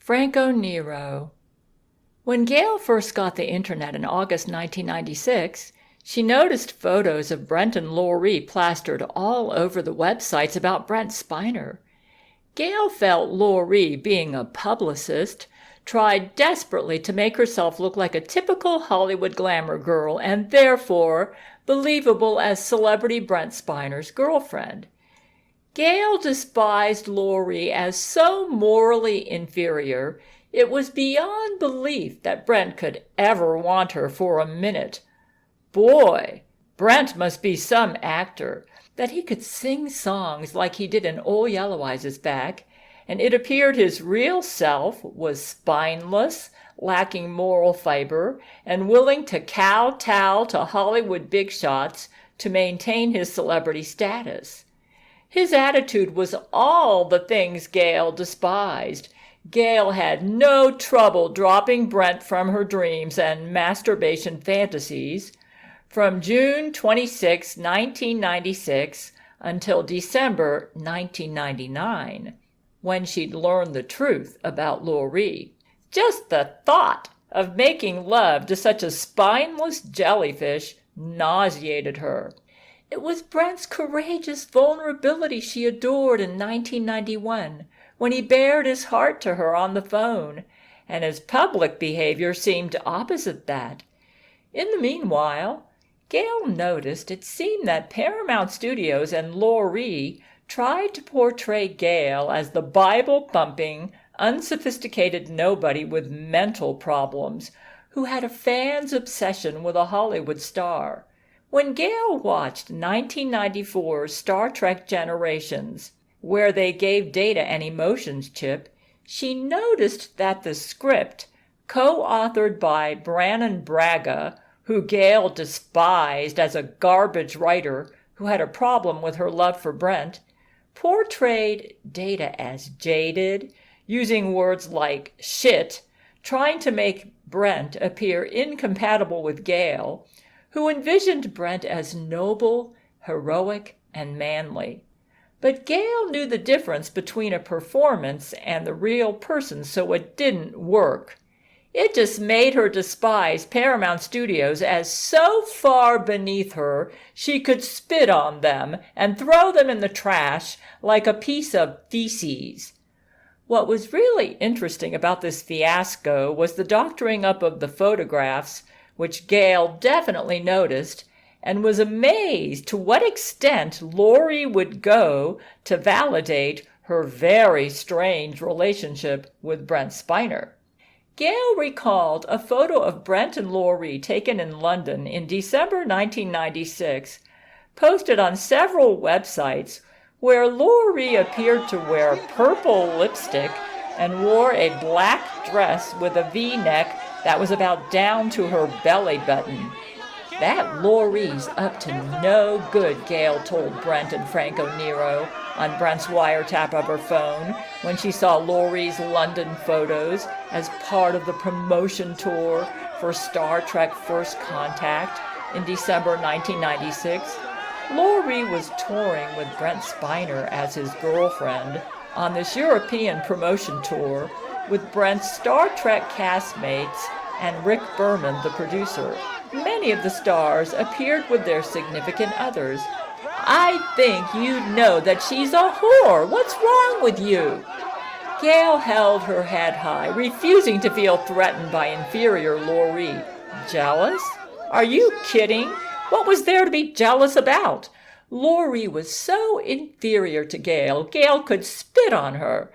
Franco Nero. When Gail first got the internet in August 1996, she noticed photos of Brent and Laurie plastered all over the websites about Brent Spiner. Gail felt Laurie, being a publicist, tried desperately to make herself look like a typical Hollywood glamour girl and therefore believable as celebrity Brent Spiner's girlfriend. Gail despised Laurie as so morally inferior, it was beyond belief that Brent could ever want her for a minute. Boy, Brent must be some actor, that he could sing songs like he did in Old Yellow Eyes' back, and it appeared his real self was spineless, lacking moral fiber, and willing to kowtow to Hollywood big shots to maintain his celebrity status. His attitude was all the things Gail despised. Gail had no trouble dropping Brent from her dreams and masturbation fantasies. From June 26, 1996 until December 1999, when she'd learned the truth about Laurie. Just the thought of making love to such a spineless jellyfish nauseated her. It was Brent's courageous vulnerability she adored in 1991, when he bared his heart to her on the phone, and his public behavior seemed opposite that. In the meanwhile, Gail noticed it seemed that Paramount Studios and Laurie tried to portray Gail as the Bible-thumping, unsophisticated nobody with mental problems who had a fan's obsession with a Hollywood star. When Gail watched 1994's Star Trek Generations, where they gave Data an emotions chip, she noticed that the script, co-authored by Brannon Braga, who Gail despised as a garbage writer who had a problem with her love for Brent, portrayed Data as jaded, using words like shit, trying to make Brent appear incompatible with Gail, who envisioned Brent as noble, heroic, and manly. But Gail knew the difference between a performance and the real person, so it didn't work. It just made her despise Paramount Studios as so far beneath her she could spit on them and throw them in the trash like a piece of feces. What was really interesting about this fiasco was the doctoring up of the photographs, which Gail definitely noticed, and was amazed to what extent Laurie would go to validate her very strange relationship with Brent Spiner. Gail recalled a photo of Brent and Laurie taken in London in December 1996, posted on several websites, where Laurie appeared to wear purple lipstick and wore a black dress with a V-neck that was about down to her belly button. That Laurie's up to no good, Gail told Brent and Franco Nero on Brent's wiretap of her phone when she saw Laurie's London photos as part of the promotion tour for Star Trek First Contact in December 1996. Laurie was touring with Brent Spiner as his girlfriend on this European promotion tour with Brent's Star Trek castmates and Rick Berman, the producer. Many of the stars appeared with their significant others. I think you know that she's a whore. What's wrong with you? Gail held her head high, refusing to feel threatened by inferior Laurie. Jealous? Are you kidding? What was there to be jealous about? Laurie was so inferior to Gail, Gail could spit on her.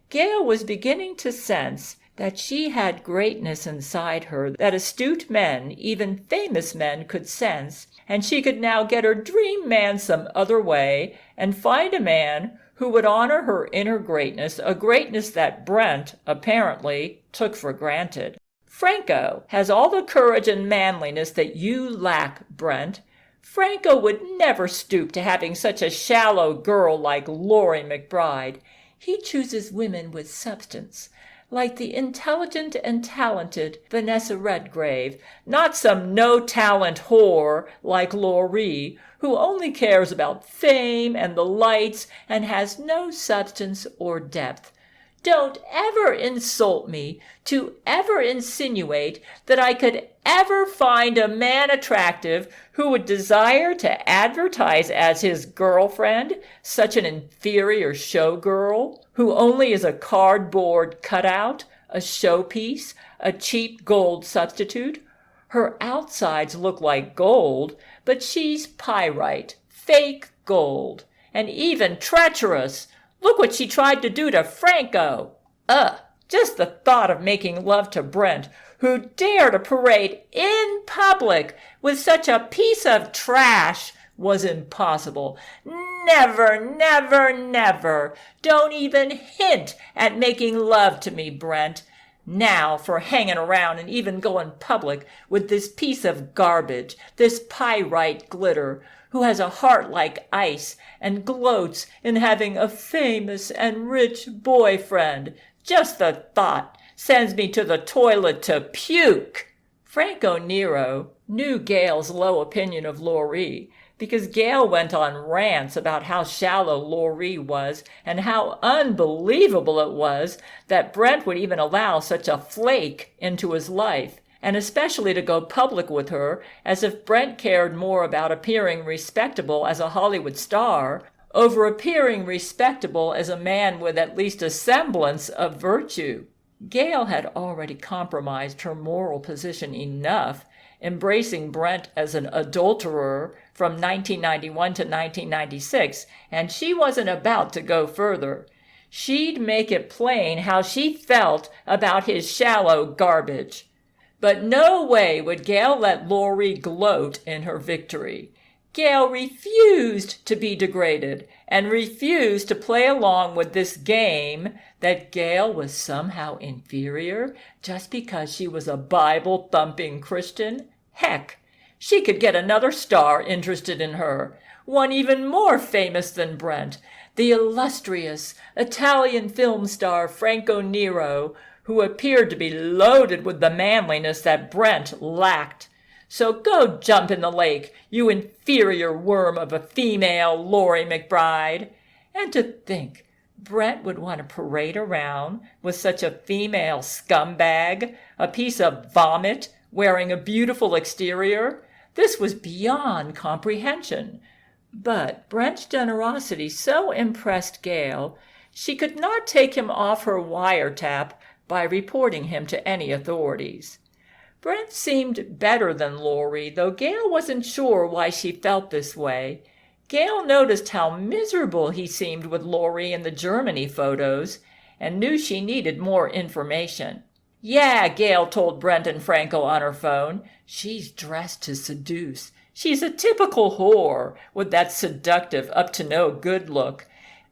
Gail was beginning to sense that she had greatness inside her that astute men, even famous men, could sense, and she could now get her dream man some other way and find a man who would honor her inner greatness, a greatness that Brent, apparently, took for granted. Franco has all the courage and manliness that you lack, Brent. Franco would never stoop to having such a shallow girl like Laurie McBride. He chooses women with substance, like the intelligent and talented Vanessa Redgrave, not some no-talent whore like Laurie, who only cares about fame and the lights and has no substance or depth. Don't ever insult me to ever insinuate that I could ever find a man attractive who would desire to advertise as his girlfriend such an inferior showgirl who only is a cardboard cutout, a showpiece, a cheap gold substitute. Her outsides look like gold, but she's pyrite, fake gold, and even treacherous. Look what she tried to do to Franco. Just the thought of making love to Brent, who dared to parade in public with such a piece of trash, was impossible. Never, never, never. Don't even hint at making love to me, Brent. Now for hanging around and even going public with this piece of garbage, this pyrite glitter, who has a heart like ice and gloats in having a famous and rich boyfriend. Just the thought sends me to the toilet to puke. Franco Nero knew Gail's low opinion of Laurie because Gail went on rants about how shallow Laurie was and how unbelievable it was that Brent would even allow such a flake into his life, and especially to go public with her, as if Brent cared more about appearing respectable as a Hollywood star over appearing respectable as a man with at least a semblance of virtue. Gail had already compromised her moral position enough, embracing Brent as an adulterer from 1991 to 1996, and she wasn't about to go further. She'd make it plain how she felt about his shallow garbage. But no way would Gail let Laurie gloat in her victory. Gail refused to be degraded and refused to play along with this game that Gail was somehow inferior just because she was a Bible-thumping Christian. Heck, she could get another star interested in her, one even more famous than Brent, the illustrious Italian film star Franco Nero, who appeared to be loaded with the manliness that Brent lacked. So go jump in the lake, you inferior worm of a female Laurie McBride. And to think Brent would want to parade around with such a female scumbag, a piece of vomit, wearing a beautiful exterior. This was beyond comprehension. But Brent's generosity so impressed Gail, she could not take him off her wiretap by reporting him to any authorities. Brent seemed better than Laurie, though Gail wasn't sure why she felt this way. Gail noticed how miserable he seemed with Laurie in the Germany photos and knew she needed more information. Yeah, Gail told Brent and Franco on her phone, she's dressed to seduce. She's a typical whore with that seductive up-to-no-good look.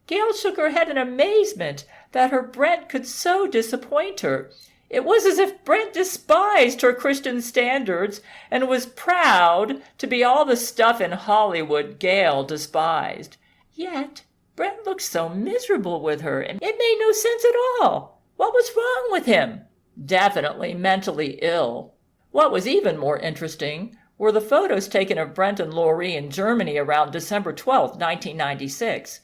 Gail shook her head in amazement that her Brent could so disappoint her. It was as if Brent despised her Christian standards and was proud to be all the stuff in Hollywood Gail despised. Yet Brent looked so miserable with her, and it made no sense at all. What was wrong with him? Definitely mentally ill. What was even more interesting were the photos taken of Brent and Laurie in Germany around December 12, 1996.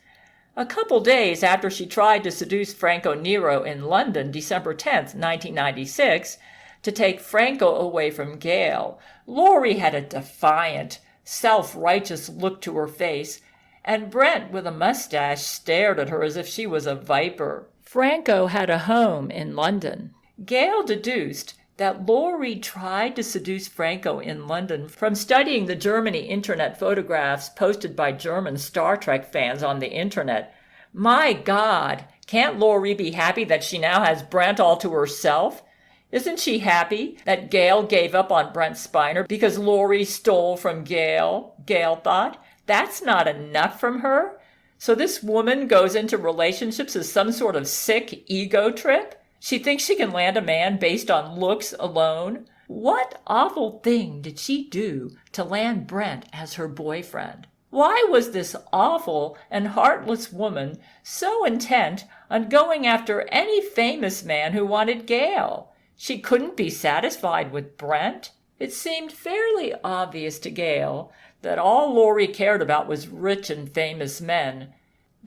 A couple days after she tried to seduce Franco Nero in London, December 10, 1996, to take Franco away from Gail, Laurie had a defiant, self-righteous look to her face, and Brent with a mustache stared at her as if she was a viper. Franco had a home in London. Gail deduced that Laurie tried to seduce Franco in London from studying the Germany internet photographs posted by German Star Trek fans on the internet. My God, can't Laurie be happy that she now has Brent all to herself? Isn't she happy that Gail gave up on Brent Spiner because Laurie stole from Gail? Gail thought, that's not enough from her. So this woman goes into relationships as some sort of sick ego trip? She thinks she can land a man based on looks alone? What awful thing did she do to land Brent as her boyfriend? Why was this awful and heartless woman so intent on going after any famous man who wanted Gail? She couldn't be satisfied with Brent. It seemed fairly obvious to Gail that all Laurie cared about was rich and famous men.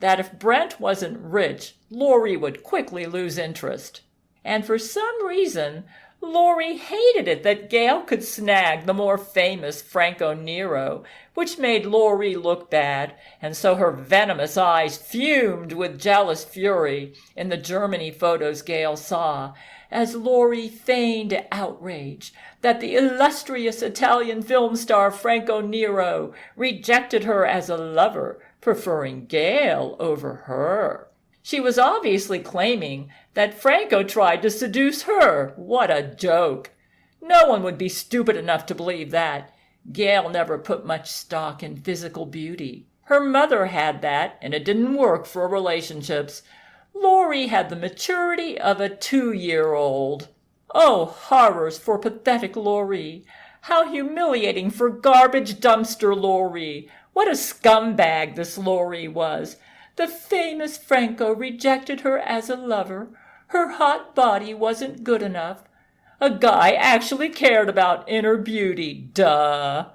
that if Brent wasn't rich, Lori would quickly lose interest. And for some reason, Lori hated it that Gail could snag the more famous Franco Nero, which made Lori look bad, and so her venomous eyes fumed with jealous fury in the Germany photos Gail saw, as Lori feigned outrage that the illustrious Italian film star Franco Nero rejected her as a lover, preferring Gail over her. She was obviously claiming that Franco tried to seduce her. What a joke! No one would be stupid enough to believe that. Gail never put much stock in physical beauty. Her mother had that, and it didn't work for relationships. Lori had the maturity of a 2-year-old. Oh, horrors for pathetic Lori! How humiliating for garbage dumpster Lori! What a scumbag this Lori was! The famous Franco rejected her as a lover. Her hot body wasn't good enough. A guy actually cared about inner beauty. Duh!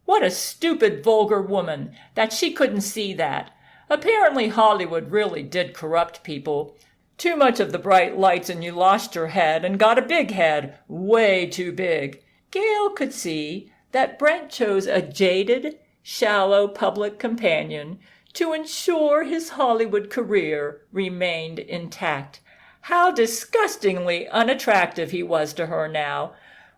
What a stupid, vulgar woman that she couldn't see that. Apparently Hollywood really did corrupt people. Too much of the bright lights and you lost your head and got a big head. Way too big. Gail could see that Brent chose a jaded, shallow public companion to ensure his Hollywood career remained intact. How disgustingly unattractive he was to her now.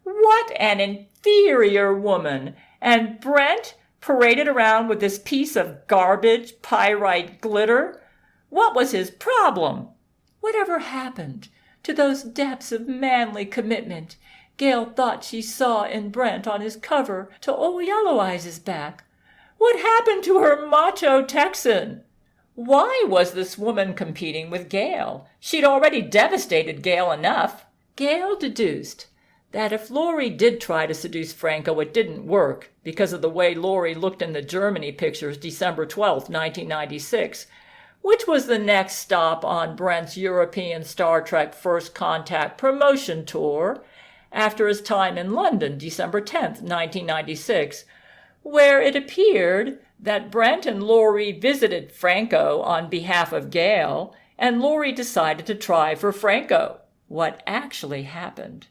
What an inferior woman! And Brent paraded around with this piece of garbage, pyrite glitter? What was his problem? Whatever happened to those depths of manly commitment Gail thought she saw in Brent on his cover to Old Yellow Eyes' back? What happened to her macho Texan? Why was this woman competing with Gail? She'd already devastated Gail enough. Gail deduced that if Lori did try to seduce Franco, it didn't work because of the way Lori looked in the Germany pictures December 12, 1996, which was the next stop on Brent's European Star Trek First Contact promotion tour after his time in London, December 10, 1996, where it appeared that Brent and Lori visited Franco on behalf of Gail, and Lori decided to try for Franco. What actually happened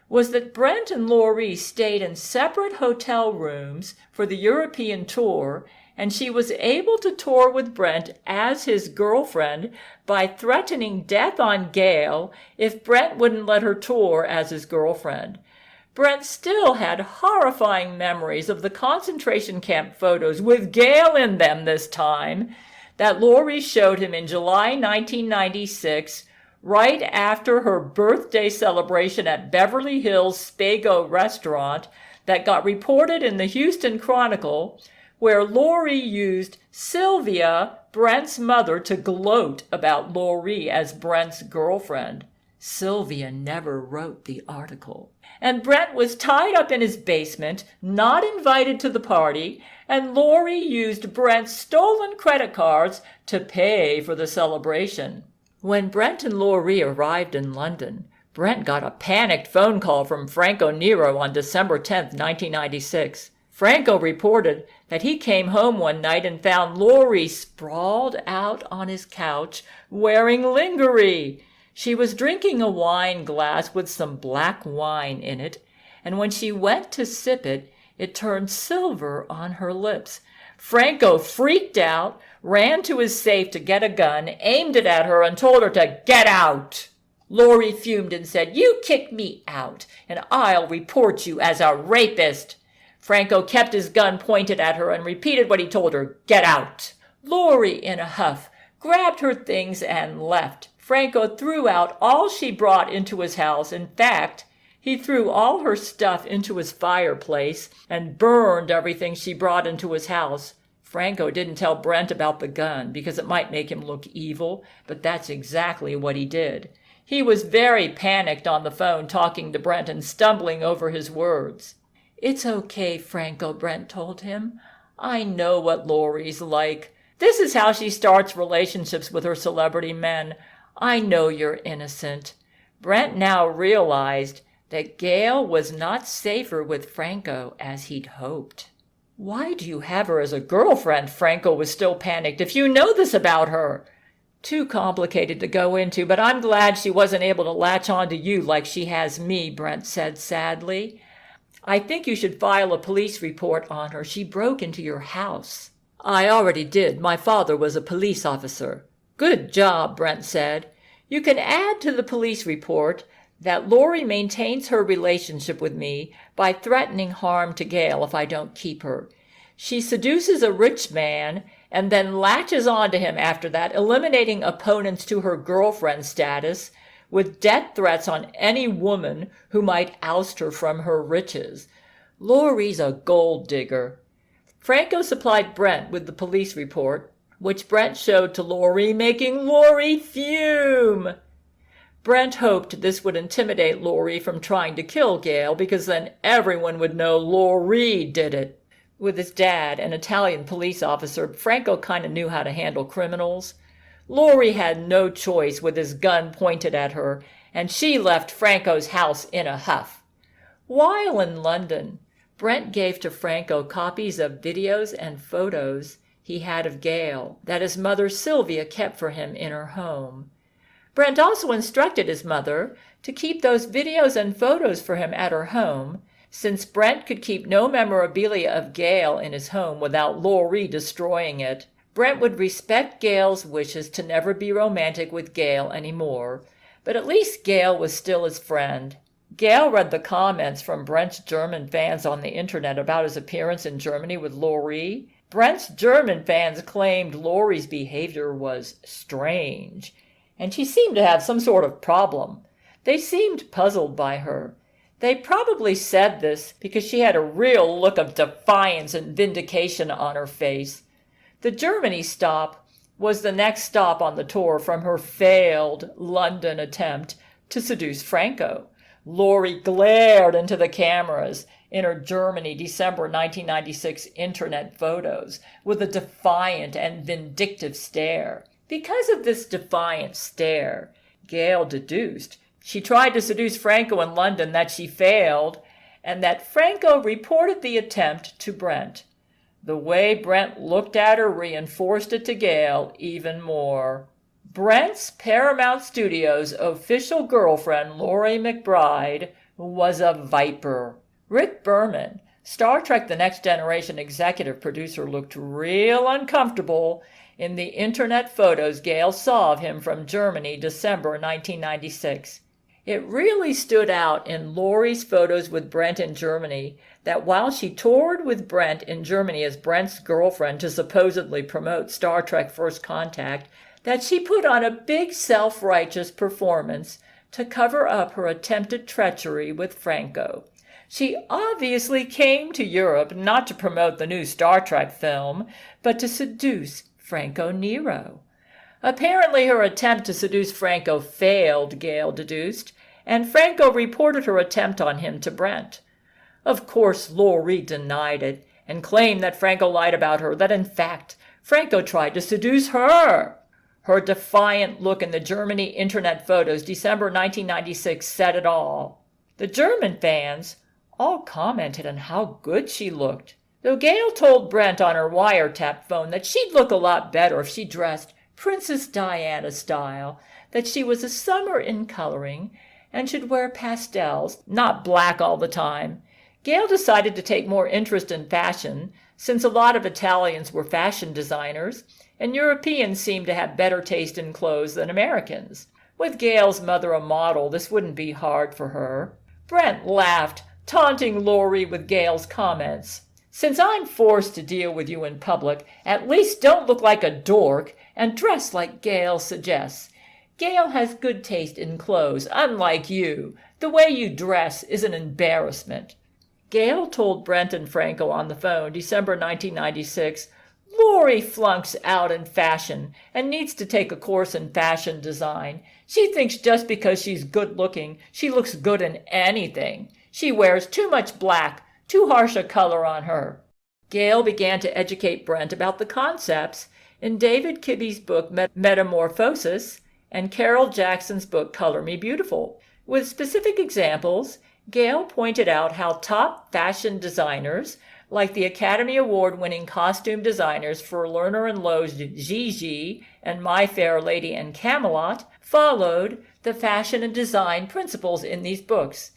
was that Brent and Lori stayed in separate hotel rooms for the European tour, and she was able to tour with Brent as his girlfriend by threatening death on Gail if Brent wouldn't let her tour as his girlfriend. Brent still had horrifying memories of the concentration camp photos, with Gail in them this time, that Lori showed him in July 1996, right after her birthday celebration at Beverly Hills Spago restaurant that got reported in the Houston Chronicle, where Lori used Sylvia, Brent's mother, to gloat about Lori as Brent's girlfriend. Sylvia never wrote the article. And Brent was tied up in his basement, not invited to the party, and Lori used Brent's stolen credit cards to pay for the celebration. When Brent and Lori arrived in London, Brent got a panicked phone call from Franco Nero on December 10, 1996. Franco reported that he came home one night and found Lori sprawled out on his couch wearing lingerie. She was drinking a wine glass with some black wine in it, and when she went to sip it, it turned silver on her lips. Franco freaked out, ran to his safe to get a gun, aimed it at her, and told her to get out. Lori fumed and said, "You kicked me out, and I'll report you as a rapist." Franco kept his gun pointed at her and repeated what he told her, "Get out." Lori, in a huff, grabbed her things and left. Franco threw out all she brought into his house. In fact, he threw all her stuff into his fireplace and burned everything she brought into his house. Franco didn't tell Brent about the gun because it might make him look evil, but that's exactly what he did. He was very panicked on the phone talking to Brent and stumbling over his words. "It's okay, Franco," Brent told him. "I know what Lori's like. This is how she starts relationships with her celebrity men. I know you're innocent." Brent now realized that Gail was not safer with Franco as he'd hoped. "Why do you have her as a girlfriend?" Franco was still panicked. "If you know this about her." "Too complicated to go into, but I'm glad she wasn't able to latch on to you like she has me," Brent said sadly. "I think you should file a police report on her. She broke into your house." "I already did. My father was a police officer." "Good job," Brent said. "You can add to the police report that Lori maintains her relationship with me by threatening harm to Gail if I don't keep her. She seduces a rich man and then latches onto him after that, eliminating opponents to her girlfriend status with death threats on any woman who might oust her from her riches. Lori's a gold digger." Franco supplied Brent with the police report, which Brent showed to Lori, making Lori fume. Brent hoped this would intimidate Lori from trying to kill Gail, because then everyone would know Lori did it. With his dad, an Italian police officer, Franco kind of knew how to handle criminals. Lori had no choice with his gun pointed at her, and she left Franco's house in a huff. While in London, Brent gave to Franco copies of videos and photos he had of Gail that his mother Sylvia kept for him in her home. Brent also instructed his mother to keep those videos and photos for him at her home, since Brent could keep no memorabilia of Gail in his home without Lori destroying it. Brent would respect Gail's wishes to never be romantic with Gail anymore, but at least Gail was still his friend. Gail read the comments from Brent's German fans on the internet about his appearance in Germany with Lori. Brent's German fans claimed Lori's behavior was strange, and she seemed to have some sort of problem. They seemed puzzled by her. They probably said this because she had a real look of defiance and vindication on her face. The Germany stop was the next stop on the tour from her failed London attempt to seduce Franco. Lori glared into the cameras in her Germany December 1996 internet photos with a defiant and vindictive stare. Because of this defiant stare, Gail deduced she tried to seduce Franco in London, that she failed, and that Franco reported the attempt to Brent. The way Brent looked at her reinforced it to Gail even more. Brent's Paramount Studios' official girlfriend, Lori McBride, was a viper. Rick Berman, Star Trek The Next Generation executive producer, looked real uncomfortable in the internet photos Gail saw of him from Germany, December 1996. It really stood out in Lori's photos with Brent in Germany that while she toured with Brent in Germany as Brent's girlfriend to supposedly promote Star Trek First Contact, that she put on a big self-righteous performance to cover up her attempted treachery with Franco. She obviously came to Europe not to promote the new Star Trek film, but to seduce Franco Nero. Apparently her attempt to seduce Franco failed, Gail deduced, and Franco reported her attempt on him to Brent. Of course, Lori denied it and claimed that Franco lied about her, that in fact Franco tried to seduce her. Her defiant look in the Germany internet photos December 1996 said it all. The German fans all commented on how good she looked, though Gail told Brent on her wiretap phone that she'd look a lot better if she dressed Princess Diana style, that she was a summer in coloring and should wear pastels, not black all the time. Gail decided to take more interest in fashion, since a lot of Italians were fashion designers, and Europeans seemed to have better taste in clothes than Americans. With Gail's mother a model, this wouldn't be hard for her. Brent laughed, taunting Lori with Gail's comments. "Since I'm forced to deal with you in public, at least don't look like a dork and dress like Gail suggests. Gail has good taste in clothes, unlike you. The way you dress is an embarrassment." Gail told Brent and Franco on the phone, December 1996, "Lori flunks out in fashion and needs to take a course in fashion design. She thinks just because she's good-looking, she looks good in anything. She wears too much black, too harsh a color on her." Gail began to educate Brent about the concepts in David Kibbe's book Metamorphosis and Carol Jackson's book Color Me Beautiful. With specific examples, Gail pointed out how top fashion designers like the Academy Award-winning costume designers for Lerner and Loewe's Gigi and My Fair Lady and Camelot, followed the fashion and design principles in these books.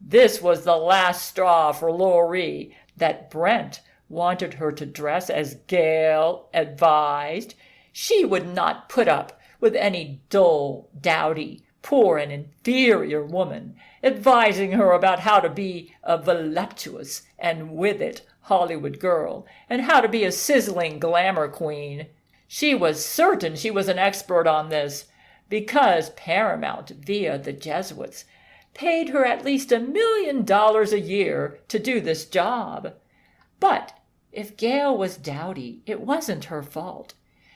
This was the last straw for Laurie, that Brent wanted her to dress as Gail advised. She would not put up with any dull, dowdy, poor and inferior woman advising her about how to be a voluptuous and with it Hollywood girl and how to be a sizzling glamour queen. She was certain she was an expert on this because Paramount, via the Jesuits, paid her at least $1 million a year to do this job. But if Gail was dowdy, it wasn't her fault.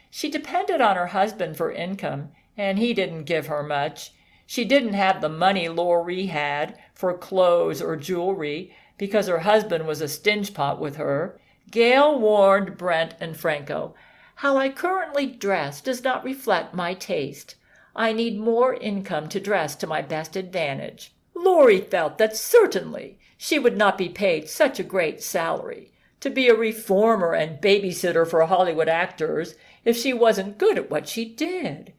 She depended on her husband for income, and he didn't give her much. She didn't have the money Laurie had for clothes or jewelry because her husband was a stinge-pot with her. Gail warned Brent and Franco, "How I currently dress does not reflect my taste. I need more income to dress to my best advantage." Laurie felt that certainly she would not be paid such a great salary to be a reformer and babysitter for Hollywood actors if she wasn't good at what she did.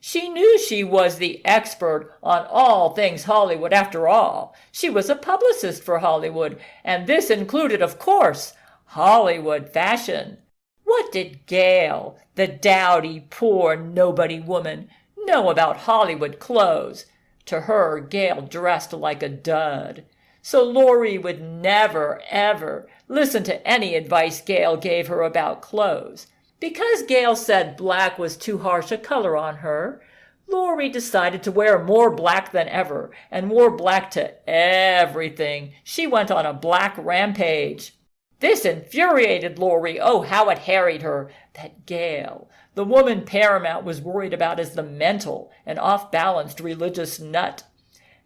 She knew she was the expert on all things Hollywood after all. She was a publicist for Hollywood, and this included, of course, Hollywood fashion. What did Gail, the dowdy, poor, nobody woman, know about Hollywood clothes? To her, Gail dressed like a dud. So Laurie would never, ever listen to any advice Gail gave her about clothes. Because Gail said black was too harsh a color on her, Laurie decided to wear more black than ever and wore black to everything. She went on a black rampage. This infuriated Laurie. Oh, how it harried her that Gail, the woman Paramount was worried about as the mental and off-balanced religious nut,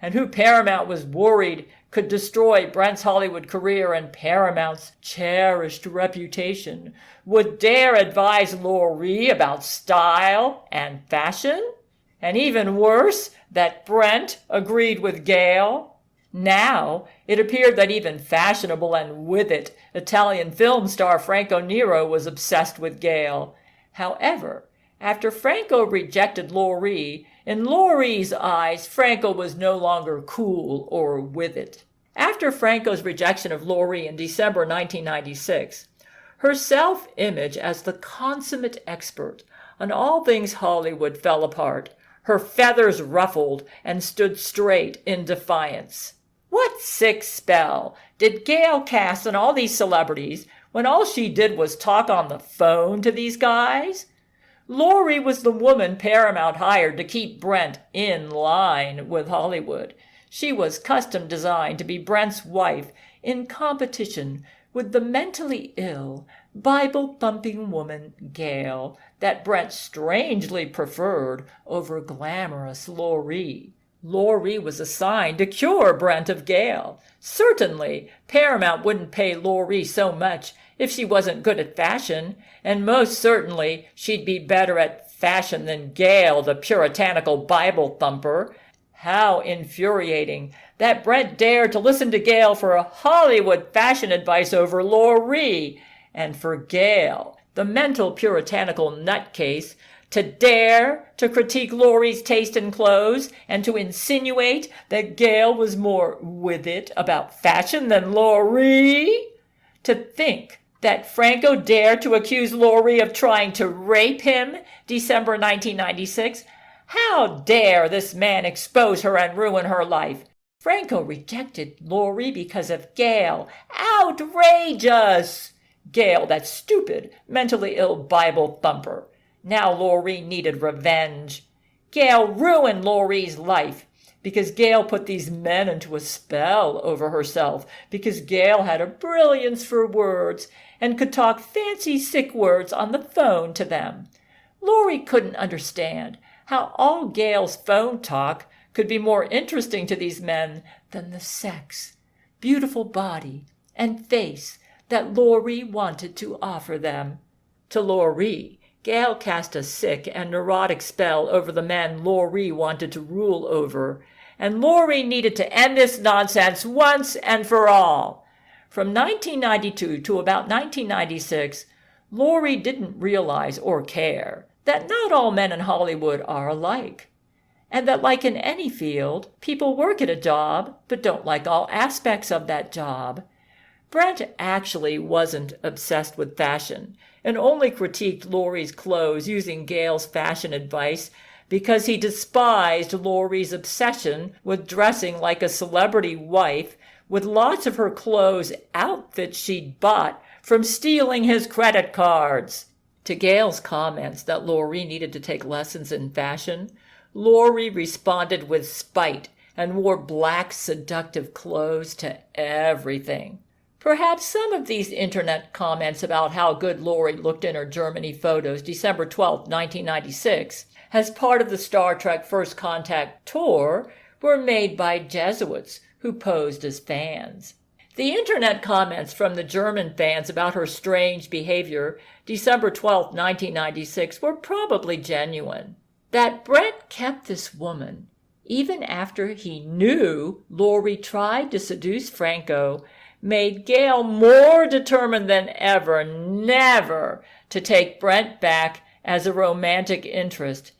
and who Paramount was worried could destroy Brent's Hollywood career and Paramount's cherished reputation, would dare advise Laurie about style and fashion? And even worse, that Brent agreed with Gail? Now it appeared that even fashionable and with it Italian film star Franco Nero was obsessed with Gail. However, after Franco rejected Laurie, in Laurie's eyes, Franco was no longer cool or with it. After Franco's rejection of Laurie in December 1996, her self-image as the consummate expert on all things Hollywood fell apart. Her feathers ruffled and stood straight in defiance. What sick spell did Gail cast on all these celebrities when all she did was talk on the phone to these guys? Laurie was the woman Paramount hired to keep Brent in line with Hollywood. She was custom designed to be Brent's wife in competition with the mentally ill, Bible-thumping woman Gail that Brent strangely preferred over glamorous Laurie. Laurie was assigned to cure Brent of Gail. Certainly, Paramount wouldn't pay Laurie so much if she wasn't good at fashion, and most certainly she'd be better at fashion than Gail, the puritanical Bible thumper. How infuriating that Brent dared to listen to Gail for a Hollywood fashion advice over Laurie, and for Gail, the mental puritanical nutcase, to dare to critique Laurie's taste in clothes and to insinuate that Gail was more with it about fashion than Laurie. To think that Franco dared to accuse Laurie of trying to rape him December 1996. How dare this man expose her and ruin her life? Franco rejected Laurie because of Gail. Outrageous! Gail, that stupid, mentally ill Bible thumper. Now Laurie needed revenge. Gail ruined Laurie's life because Gail put these men into a spell over herself, because Gail had a brilliance for words and could talk fancy sick words on the phone to them. Laurie couldn't understand how all Gail's phone talk could be more interesting to these men than the sex, beautiful body, and face that Laurie wanted to offer them. To Laurie, Gail cast a sick and neurotic spell over the men Laurie wanted to rule over, and Laurie needed to end this nonsense once and for all. From 1992 to about 1996, Laurie didn't realize or care that not all men in Hollywood are alike, and that like in any field, people work at a job but don't like all aspects of that job. Brent actually wasn't obsessed with fashion and only critiqued Laurie's clothes using Gail's fashion advice because he despised Laurie's obsession with dressing like a celebrity wife with lots of her clothes outfits she'd bought from stealing his credit cards. To Gail's comments that Laurie needed to take lessons in fashion, Laurie responded with spite and wore black, seductive clothes to everything. Perhaps some of these internet comments about how good Laurie looked in her Germany photos December 12, 1996, as part of the Star Trek First Contact tour, were made by Jesuits who posed as fans. The internet comments from the German fans about her strange behavior December 12, 1996, were probably genuine. That Brent kept this woman, even after he knew Laurie tried to seduce Franco, made Gail more determined than ever never to take Brent back as a romantic interest.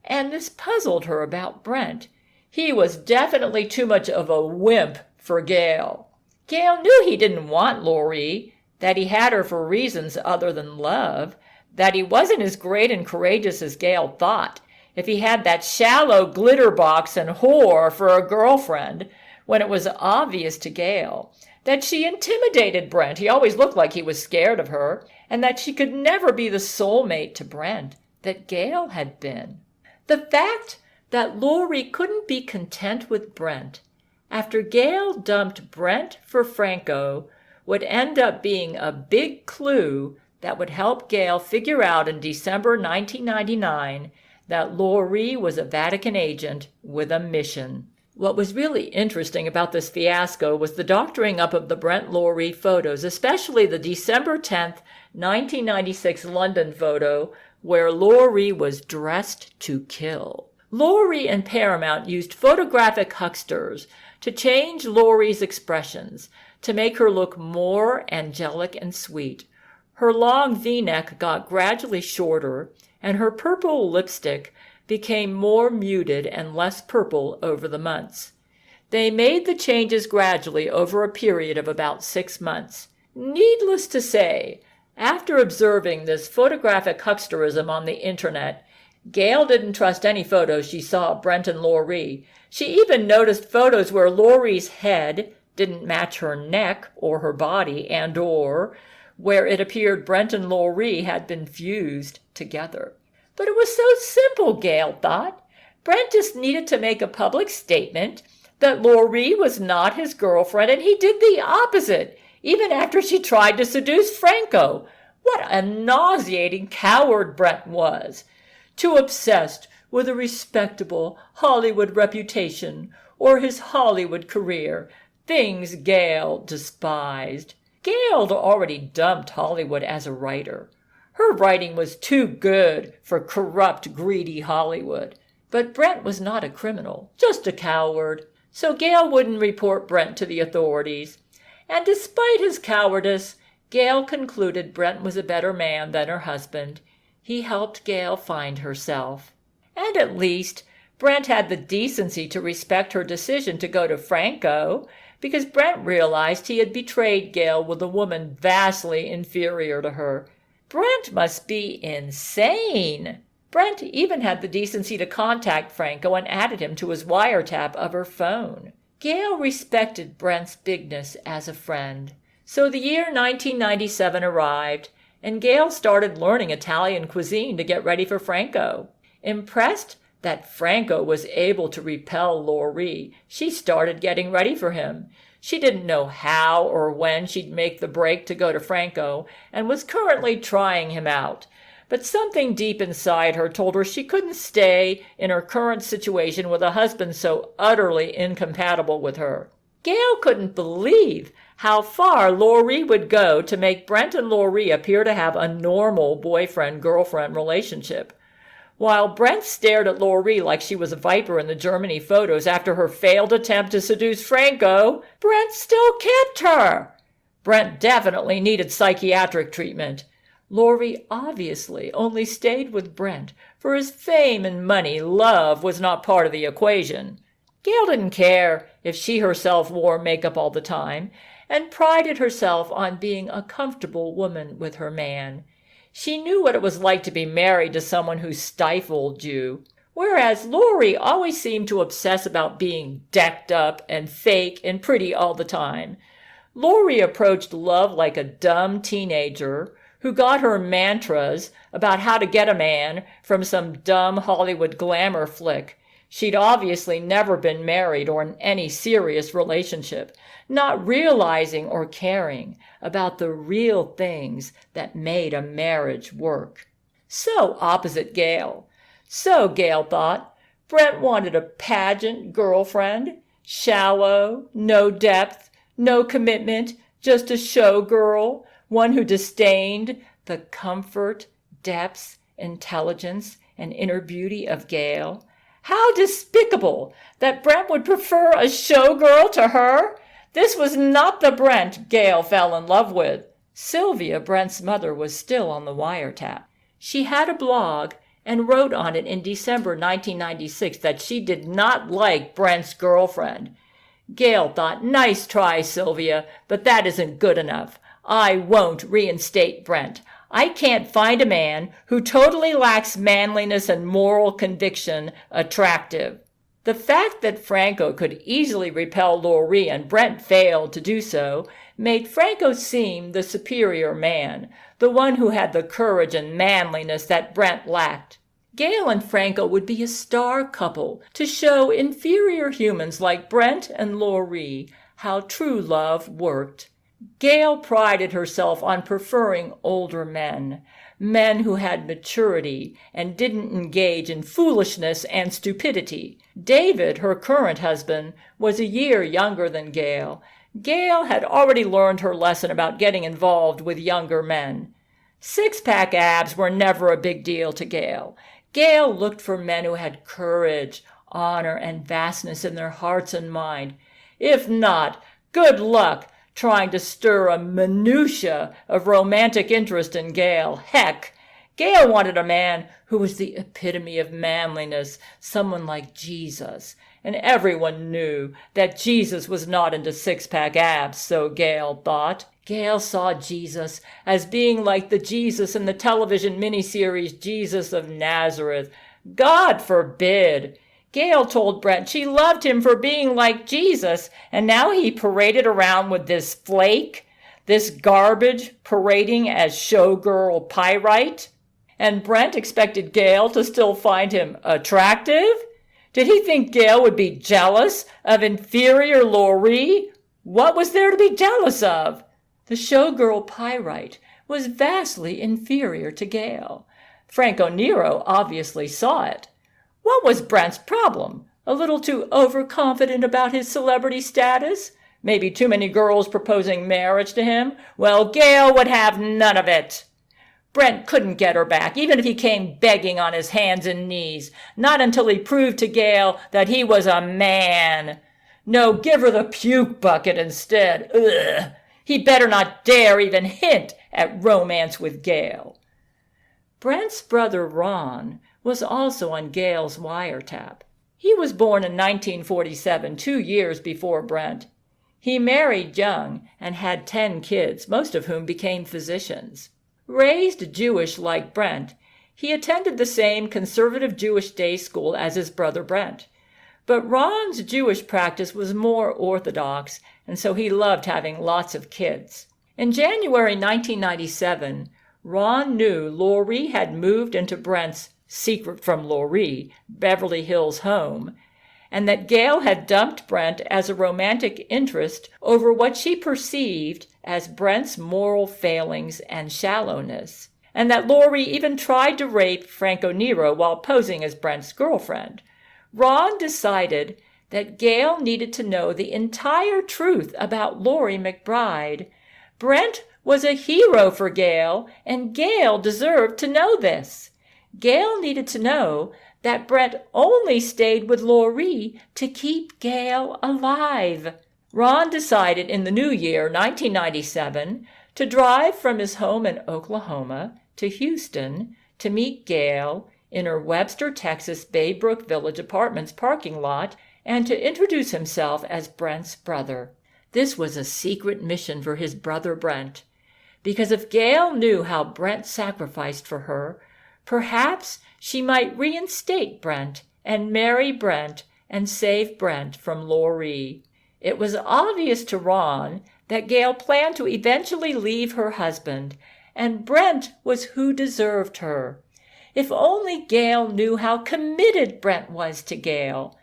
And this puzzled her about Brent. He was definitely too much of a wimp for Gail. Gail knew he didn't want Laurie, that he had her for reasons other than love, that he wasn't as great and courageous as Gail thought if he had that shallow glitter box and whore for a girlfriend, when it was obvious to Gail that she intimidated Brent. He always looked like he was scared of her, and that she could never be the soulmate to Brent that Gail had been. The fact that Laurie couldn't be content with Brent after Gail dumped Brent for Franco would end up being a big clue that would help Gail figure out in December 1999 that Laurie was a Vatican agent with a mission. What was really interesting about this fiasco was the doctoring up of the Brent-Laurie photos, especially the December 10th, 1996 London photo where Laurie was dressed to kill. Laurie and Paramount used photographic hucksters to change Laurie's expressions to make her look more angelic and sweet. Her long V-neck got gradually shorter, and her purple lipstick became more muted and less purple over the months. They made the changes gradually over a period of about 6 months. Needless to say, after observing this photographic hucksterism on the internet, Gail didn't trust any photos she saw of Brent and Laurie. She even noticed photos where Laurie's head didn't match her neck or her body, and/or where it appeared Brent and Laurie had been fused together. But it was so simple, Gail thought. Brent just needed to make a public statement that Laurie was not his girlfriend, and he did the opposite, even after she tried to seduce Franco. What a nauseating coward Brent was. Too obsessed with a respectable Hollywood reputation or his Hollywood career, things Gail despised. Gail had already dumped Hollywood as a writer. Her writing was too good for corrupt, greedy Hollywood. But Brent was not a criminal, just a coward. So Gail wouldn't report Brent to the authorities. And despite his cowardice, Gail concluded Brent was a better man than her husband. He helped Gail find herself. And at least Brent had the decency to respect her decision to go to Franco, because Brent realized he had betrayed Gail with a woman vastly inferior to her. Brent must be insane. Brent even had the decency to contact Franco and added him to his wiretap of her phone. Gail respected Brent's bigness as a friend. So the year 1997 arrived, and Gail started learning Italian cuisine to get ready for Franco. Impressed that Franco was able to repel Laurie, she started getting ready for him. She didn't know how or when she'd make the break to go to Franco, and was currently trying him out. But something deep inside her told her she couldn't stay in her current situation with a husband so utterly incompatible with her. Gail couldn't believe how far Laurie would go to make Brent and Laurie appear to have a normal boyfriend-girlfriend relationship. While Brent stared at Laurie like she was a viper in the Germany photos after her failed attempt to seduce Franco, Brent still kept her. Brent definitely needed psychiatric treatment. Lori obviously only stayed with Brent for his fame and money. Love was not part of the equation. Gail didn't care if she herself wore makeup all the time and prided herself on being a comfortable woman with her man. She knew what it was like to be married to someone who stifled you, whereas Lori always seemed to obsess about being decked up and fake and pretty all the time. Lori approached love like a dumb teenager who got her mantras about how to get a man from some dumb Hollywood glamour flick. She'd obviously never been married or in any serious relationship, not realizing or caring about the real things that made a marriage work. So opposite Gail. So Gail thought, Brent wanted a pageant girlfriend, shallow, no depth, no commitment, just a show girl, one who disdained the comfort, depths, intelligence, and inner beauty of Gail. How despicable that Brent would prefer a showgirl to her! This was not the Brent Gail fell in love with. Sylvia, Brent's mother, was still on the wiretap. She had a blog and wrote on it in December 1996 that she did not like Brent's girlfriend. Gail thought, nice try, Sylvia, but that isn't good enough. I won't reinstate Brent. I can't find a man who totally lacks manliness and moral conviction attractive. The fact that Franco could easily repel Lori and Brent failed to do so made Franco seem the superior man, the one who had the courage and manliness that Brent lacked. Gail and Franco would be a star couple to show inferior humans like Brent and Lori how true love worked. Gail prided herself on preferring older men, men who had maturity and didn't engage in foolishness and stupidity. David, her current husband, was a year younger than Gail. Gail had already learned her lesson about getting involved with younger men. Six-pack abs were never a big deal to Gail. Gail looked for men who had courage, honor, and vastness in their hearts and mind. If not, good luck trying to stir a minutia of romantic interest in Gail. Heck, Gail wanted a man who was the epitome of manliness, someone like Jesus. And everyone knew that Jesus was not into six-pack abs, so Gail thought. Gail saw Jesus as being like the Jesus in the television miniseries Jesus of Nazareth. God forbid! Gail told Brent she loved him for being like Jesus, and now he paraded around with this flake, this garbage parading as showgirl pyrite. And Brent expected Gail to still find him attractive? Did he think Gail would be jealous of inferior Lori? What was there to be jealous of? The showgirl pyrite was vastly inferior to Gail. Franco Nero obviously saw it. What was Brent's problem? A little too overconfident about his celebrity status? Maybe too many girls proposing marriage to him? Well, Gail would have none of it. Brent couldn't get her back, even if he came begging on his hands and knees. Not until he proved to Gail that he was a man. No, give her the puke bucket instead. Ugh. He better not dare even hint at romance with Gail. Brent's brother Ron was also on Gail's wiretap. He was born in 1947, 2 years before Brent. He married young and had 10 kids, most of whom became physicians. Raised Jewish like Brent, he attended the same conservative Jewish day school as his brother Brent. But Ron's Jewish practice was more orthodox, and so he loved having lots of kids. In January 1997, Ron knew Lori had moved into Brent's secret from Lori, Beverly Hills home, and that Gail had dumped Brent as a romantic interest over what she perceived as Brent's moral failings and shallowness, and that Lori even tried to rape Franco Nero while posing as Brent's girlfriend. Ron decided that Gail needed to know the entire truth about Lori McBride. Brent was a hero for Gail, and Gail deserved to know this. Gail needed to know that Brent only stayed with Lori to keep Gail alive. Ron decided in the new year, 1997, to drive from his home in Oklahoma to Houston to meet Gail in her Webster, Texas Baybrook Village Apartments parking lot and to introduce himself as Brent's brother. This was a secret mission for his brother Brent, because if Gail knew how Brent sacrificed for her, perhaps she might reinstate Brent and marry Brent and save Brent from Laurie. It was obvious to Ron that Gail planned to eventually leave her husband, and Brent was who deserved her. If only Gail knew how committed Brent was to Gail.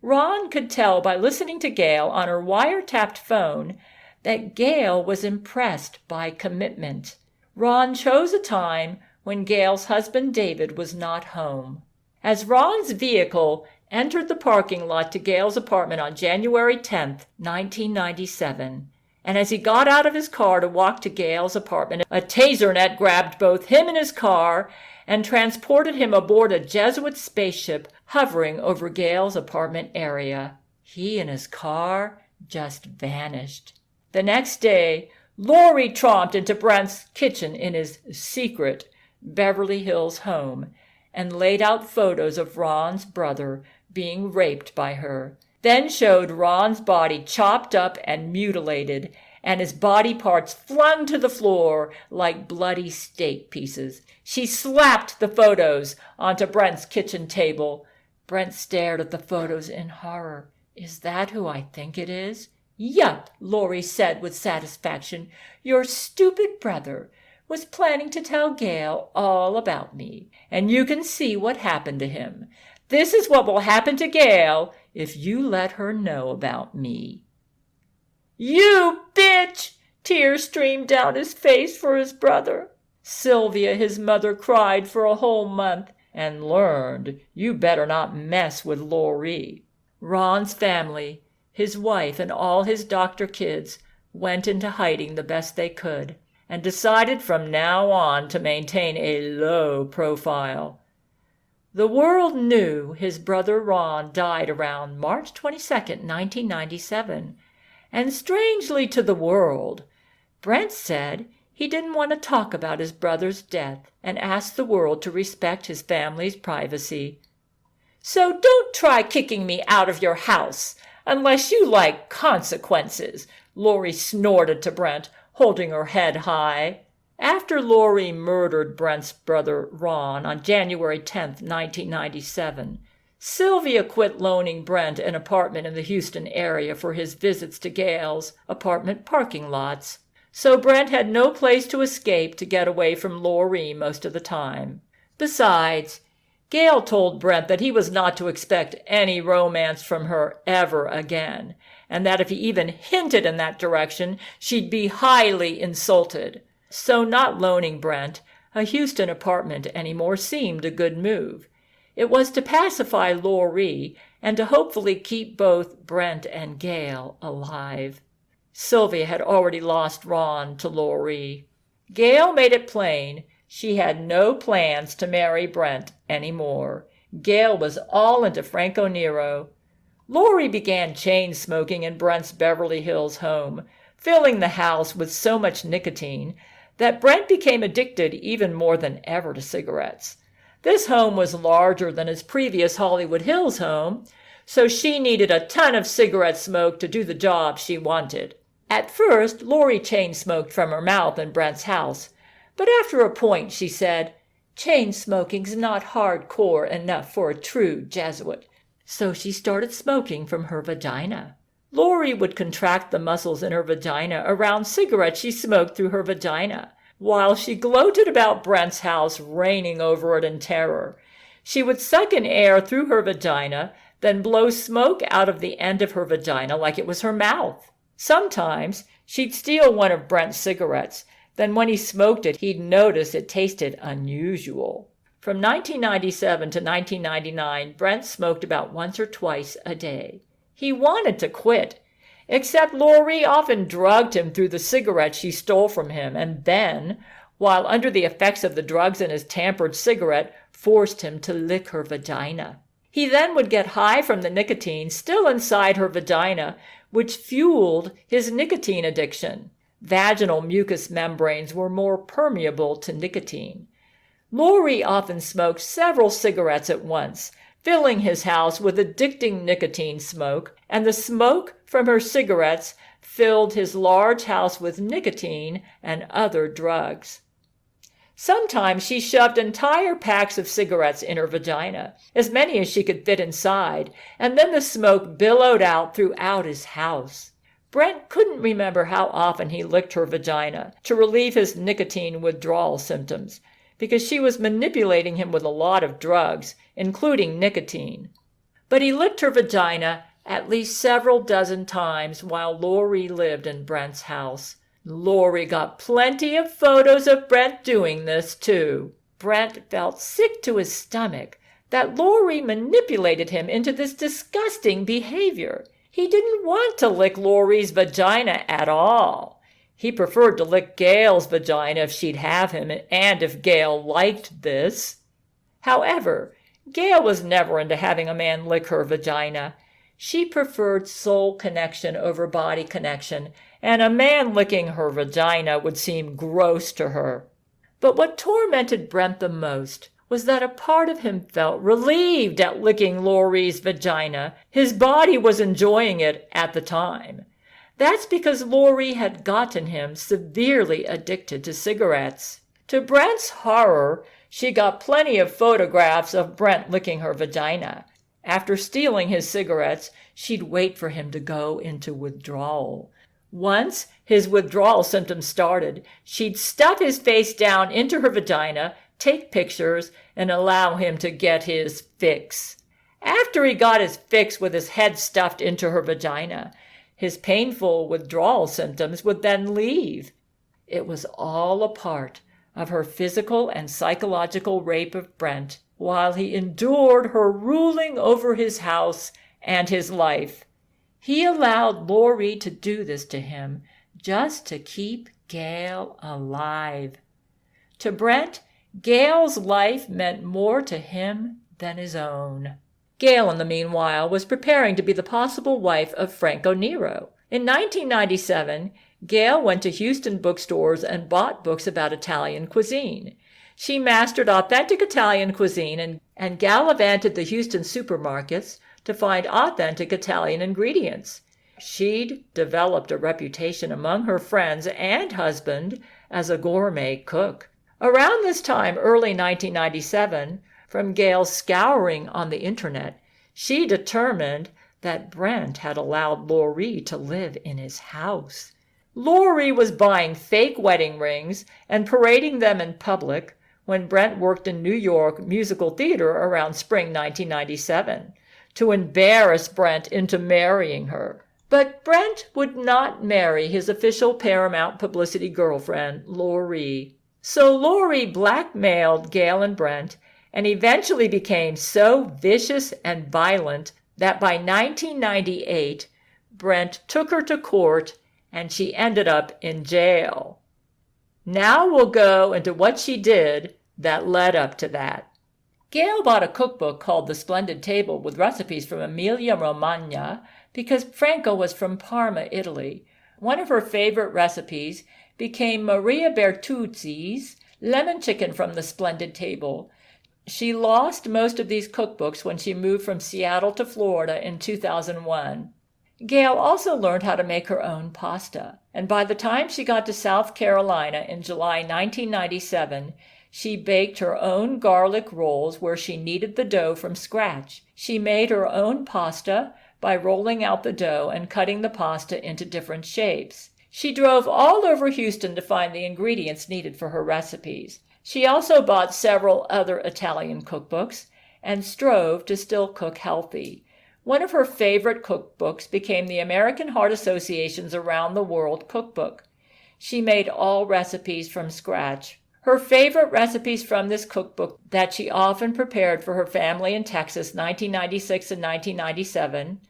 Ron could tell by listening to Gail on her wiretapped phone that Gail was impressed by commitment. Ron chose a time when Gail's husband David was not home. As Ron's vehicle entered the parking lot to Gail's apartment on January 10, 1997, and as he got out of his car to walk to Gail's apartment, a taser net grabbed both him and his car and transported him aboard a Jesuit spaceship hovering over Gail's apartment area. He and his car just vanished. The next day, Laurie tromped into Brent's kitchen in his secret Beverly Hills home and laid out photos of Ron's brother being raped by her, then showed Ron's body chopped up and mutilated and his body parts flung to the floor like bloody steak pieces. She slapped the photos onto Brent's kitchen table. Brent stared at the photos in horror. "Is that who I think it is?" "Yup," Laurie said with satisfaction. "Your stupid brother was planning to tell Gail all about me, and you can see what happened to him. This is what will happen to Gail if you let her know about me." "You bitch!" Tears streamed down his face for his brother. Sylvia, his mother, cried for a whole month and learned you better not mess with Laurie. Ron's family, his wife, and all his doctor kids went into hiding the best they could and decided from now on to maintain a low profile. The world knew his brother Ron died around March 22, 1997, and strangely to the world, Brent said he didn't want to talk about his brother's death and asked the world to respect his family's privacy. "So don't try kicking me out of your house unless you like consequences," Laurie snorted to Brent, holding her head high. After Laurie murdered Brent's brother Ron on January 10, 1997, Sylvia quit loaning Brent an apartment in the Houston area for his visits to Gail's apartment parking lots. So Brent had no place to escape to get away from Laurie most of the time. Besides, Gail told Brent that he was not to expect any romance from her ever again, and that if he even hinted in that direction, she'd be highly insulted. So not loaning Brent a Houston apartment anymore seemed a good move. It was to pacify Laurie and to hopefully keep both Brent and Gail alive. Sylvia had already lost Ron to Laurie. Gail made it plain she had no plans to marry Brent anymore. Gail was all into Franco Nero. Laurie began chain smoking in Brent's Beverly Hills home, filling the house with so much nicotine that Brent became addicted even more than ever to cigarettes. This home was larger than his previous Hollywood Hills home, so she needed a ton of cigarette smoke to do the job she wanted. At first, Laurie chain smoked from her mouth in Brent's house, but after a point she said, "Chain smoking's not hardcore enough for a true Jesuit." So she started smoking from her vagina. Laurie would contract the muscles in her vagina around cigarettes she smoked through her vagina, while she gloated about Brent's house reigning over it in terror. She would suck in air through her vagina, then blow smoke out of the end of her vagina like it was her mouth. Sometimes she'd steal one of Brent's cigarettes. Then when he smoked it, he'd notice it tasted unusual. From 1997 to 1999, Brent smoked about once or twice a day. He wanted to quit, except Laurie often drugged him through the cigarettes she stole from him, and then, while under the effects of the drugs in his tampered cigarette, forced him to lick her vagina. He then would get high from the nicotine still inside her vagina, which fueled his nicotine addiction. Vaginal mucous membranes were more permeable to nicotine. Laurie often smoked several cigarettes at once, filling his house with addicting nicotine smoke, and the smoke from her cigarettes filled his large house with nicotine and other drugs. Sometimes she shoved entire packs of cigarettes in her vagina, as many as she could fit inside, and then the smoke billowed out throughout his house. Brent couldn't remember how often he licked her vagina to relieve his nicotine withdrawal symptoms, because she was manipulating him with a lot of drugs, including nicotine. But he licked her vagina at least several dozen times while Laurie lived in Brent's house. Laurie got plenty of photos of Brent doing this, too. Brent felt sick to his stomach that Laurie manipulated him into this disgusting behavior. He didn't want to lick Laurie's vagina at all. He preferred to lick Gail's vagina if she'd have him, and if Gail liked this. However, Gail was never into having a man lick her vagina. She preferred soul connection over body connection, and a man licking her vagina would seem gross to her. But what tormented Brent the most was that a part of him felt relieved at licking Laurie's vagina. His body was enjoying it at the time. That's because Laurie had gotten him severely addicted to cigarettes. To Brent's horror, she got plenty of photographs of Brent licking her vagina. After stealing his cigarettes, she'd wait for him to go into withdrawal. Once his withdrawal symptoms started, she'd stuff his face down into her vagina, take pictures, and allow him to get his fix. After he got his fix with his head stuffed into her vagina, his painful withdrawal symptoms would then leave. It was all a part of her physical and psychological rape of Brent, while he endured her ruling over his house and his life. He allowed Laurie to do this to him just to keep Gail alive. To Brent, Gail's life meant more to him than his own. Gail, in the meanwhile, was preparing to be the possible wife of Franco Nero. In 1997, Gail went to Houston bookstores and bought books about Italian cuisine. She mastered authentic Italian cuisine and gallivanted the Houston supermarkets to find authentic Italian ingredients. She'd developed a reputation among her friends and husband as a gourmet cook. Around this time, early 1997, from Gail's scouring on the internet, she determined that Brent had allowed Laurie to live in his house. Laurie was buying fake wedding rings and parading them in public when Brent worked in New York musical theater around spring 1997 to embarrass Brent into marrying her. But Brent would not marry his official Paramount publicity girlfriend, Laurie. So Laurie blackmailed Gail and Brent and eventually became so vicious and violent that by 1998, Brent took her to court and she ended up in jail. Now we'll go into what she did that led up to that. Gail bought a cookbook called The Splendid Table with recipes from Emilia-Romagna because Franco was from Parma, Italy. One of her favorite recipes became Maria Bertuzzi's lemon chicken from The Splendid Table. She lost most of these cookbooks when she moved from Seattle to Florida in 2001. Gail also learned how to make her own pasta, and by the time she got to South Carolina in July 1997, she baked her own garlic rolls where she kneaded the dough from scratch. She made her own pasta by rolling out the dough and cutting the pasta into different shapes. She drove all over Houston to find the ingredients needed for her recipes. She also bought several other Italian cookbooks and strove to still cook healthy. One of her favorite cookbooks became the American Heart Association's Around the World cookbook. She made all recipes from scratch. Her favorite recipes from this cookbook that she often prepared for her family in Texas 1996 and 1997,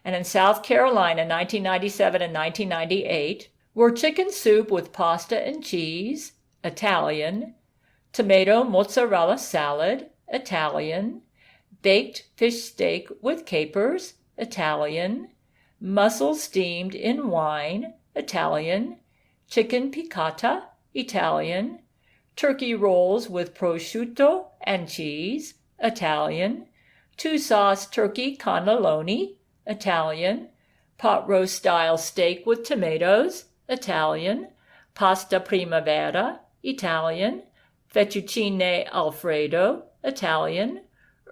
and in South Carolina 1997 and 1998, were chicken soup with pasta and cheese, Italian, tomato mozzarella salad, Italian, baked fish steak with capers, Italian, mussels steamed in wine, Italian, chicken piccata, Italian, turkey rolls with prosciutto and cheese, Italian, two-sauce turkey cannelloni, Italian, pot roast style steak with tomatoes, Italian, pasta primavera, Italian, fettuccine alfredo, Italian,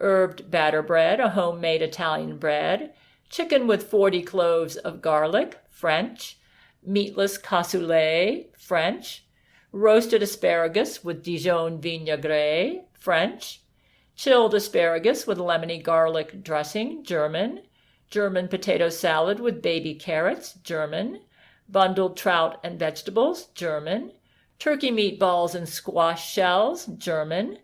herbed batter bread, a homemade Italian bread, chicken with 40 cloves of garlic, French, meatless cassoulet, French, roasted asparagus with Dijon vinaigrette, French, chilled asparagus with lemony garlic dressing, German, German potato salad with baby carrots, German, bundled trout and vegetables, German, turkey meatballs and squash shells, German,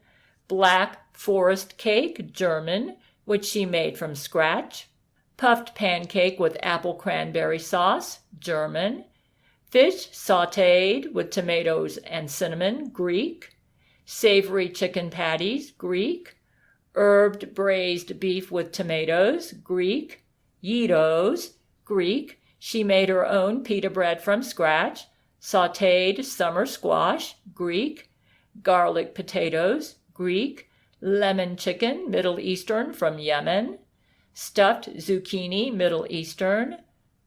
black forest cake, German, which she made from scratch, puffed pancake with apple cranberry sauce, German, fish sautéed with tomatoes and cinnamon, Greek, savory chicken patties, Greek, herbed braised beef with tomatoes, Greek, gyros, Greek. She made her own pita bread from scratch, sautéed summer squash, Greek, garlic potatoes, Greek, lemon chicken, Middle Eastern from Yemen, stuffed zucchini, Middle Eastern,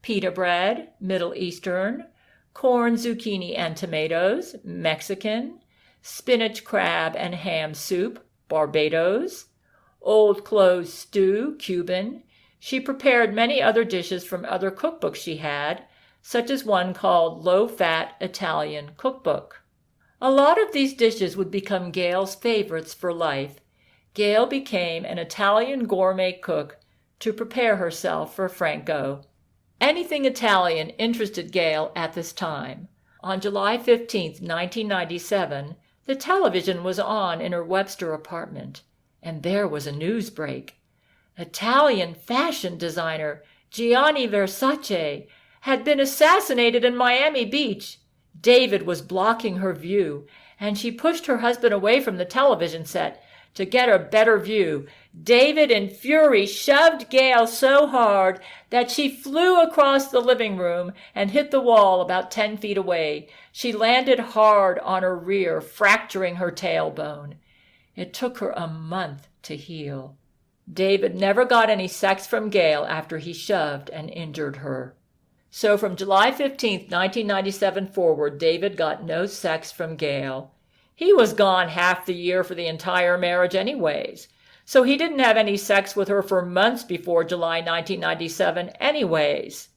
pita bread, Middle Eastern, corn, zucchini, and tomatoes, Mexican, spinach, crab, and ham soup, Barbados, old clothes stew, Cuban. She prepared many other dishes from other cookbooks she had, such as one called Low-Fat Italian Cookbook. A lot of these dishes would become Gail's favorites for life. Gail became an Italian gourmet cook to prepare herself for Franco. Anything Italian interested Gail at this time. On July 15, 1997, the television was on in her Webster apartment, and there was a news break. Italian fashion designer Gianni Versace had been assassinated in Miami Beach. David was blocking her view, and she pushed her husband away from the television set to get a better view. David, in fury, shoved Gail so hard that she flew across the living room and hit the wall about 10 feet away. She landed hard on her rear, fracturing her tailbone. It took her a month to heal. David never got any sex from Gail after he shoved and injured her. So from July 15, 1997 forward, David got no sex from Gail. He was gone half the year for the entire marriage anyways, so he didn't have any sex with her for months before July 1997 anyways.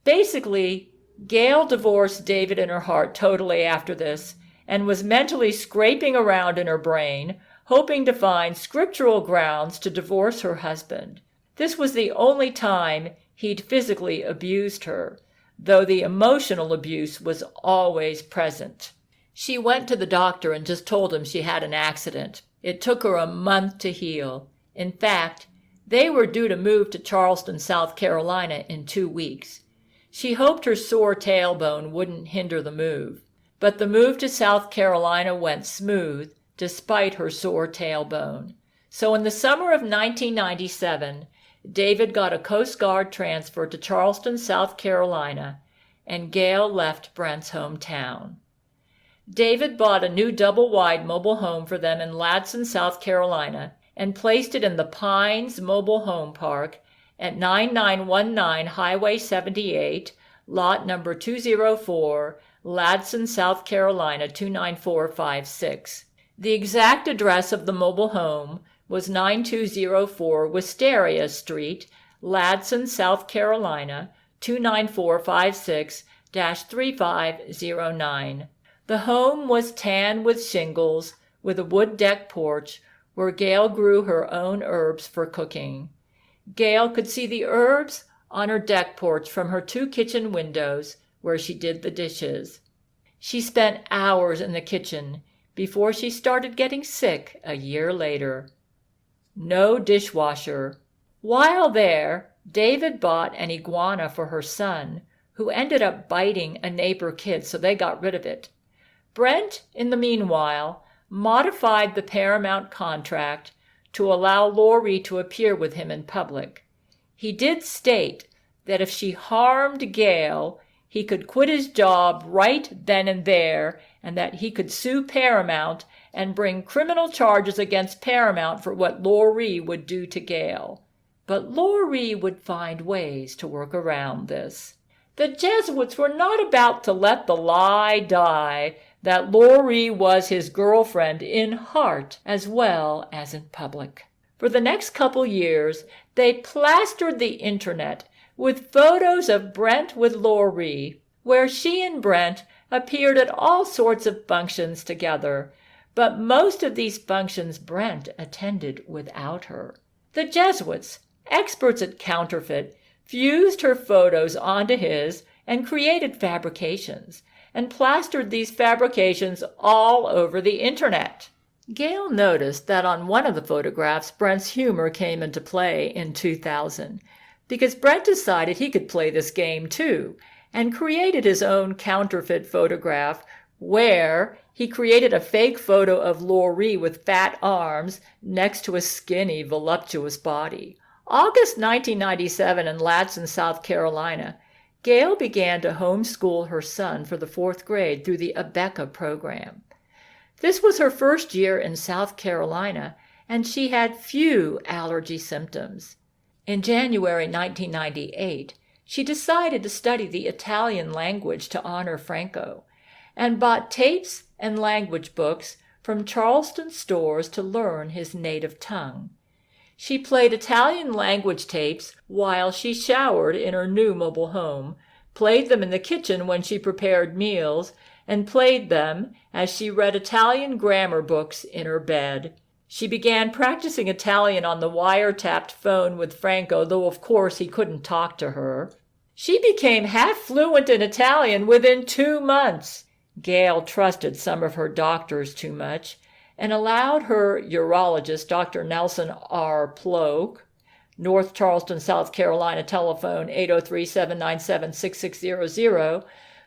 Basically, Gail divorced David in her heart totally after this and was mentally scraping around in her brain, hoping to find scriptural grounds to divorce her husband. This was the only time he'd physically abused her, though the emotional abuse was always present. She went to the doctor and just told him she had an accident. It took her a month to heal. In fact, they were due to move to Charleston, South Carolina in 2 weeks. She hoped her sore tailbone wouldn't hinder the move, but the move to South Carolina went smooth despite her sore tailbone. So in the summer of 1997, David got a Coast Guard transfer to Charleston, South Carolina, and Gail left Brent's hometown. David bought a new double-wide mobile home for them in Ladson, South Carolina, and placed it in the Pines Mobile Home Park at 9919 Highway 78, lot number 204, Ladson, South Carolina 29456. The exact address of the mobile home was 9204 Wisteria Street, Ladson, South Carolina 29456-3509. The home was tan with shingles, with a wood deck porch where Gail grew her own herbs for cooking. Gail could see the herbs on her deck porch from her 2 kitchen windows where she did the dishes. She spent hours in the kitchen before she started getting sick a year later. No dishwasher. While there, David bought an iguana for her son, who ended up biting a neighbor kid, so they got rid of it. Brent, in the meanwhile, modified the Paramount contract to allow Laurie to appear with him in public. He did state that if she harmed Gail, he could quit his job right then and there, and that he could sue Paramount and bring criminal charges against Paramount for what Laurie would do to Gail. But Laurie would find ways to work around this. The Jesuits were not about to let the lie die that Laurie was his girlfriend in heart as well as in public. For the next couple years, they plastered the internet with photos of Brent with Laurie, where she and Brent appeared at all sorts of functions together, but most of these functions Brent attended without her. The Jesuits, experts at counterfeit, fused her photos onto his and created fabrications, and plastered these fabrications all over the internet. Gail noticed that on one of the photographs, Brent's humor came into play in 2000, because Brent decided he could play this game too, and created his own counterfeit photograph where he created a fake photo of Laurie with fat arms next to a skinny, voluptuous body. August 1997 in Latson, South Carolina, Gail began to homeschool her son for the 4th grade through the Abeka program. This was her first year in South Carolina, and she had few allergy symptoms. In January 1998, she decided to study the Italian language to honor Franco, and bought tapes and language books from Charleston stores to learn his native tongue. She played Italian language tapes while she showered in her new mobile home, played them in the kitchen when she prepared meals, and played them as she read Italian grammar books in her bed. She began practicing Italian on the wiretapped phone with Franco, though of course he couldn't talk to her. She became half fluent in Italian within 2 months. Gail trusted some of her doctors too much and allowed her urologist, Dr. Nelson R. Ploke, North Charleston, South Carolina, telephone 803-797-6600,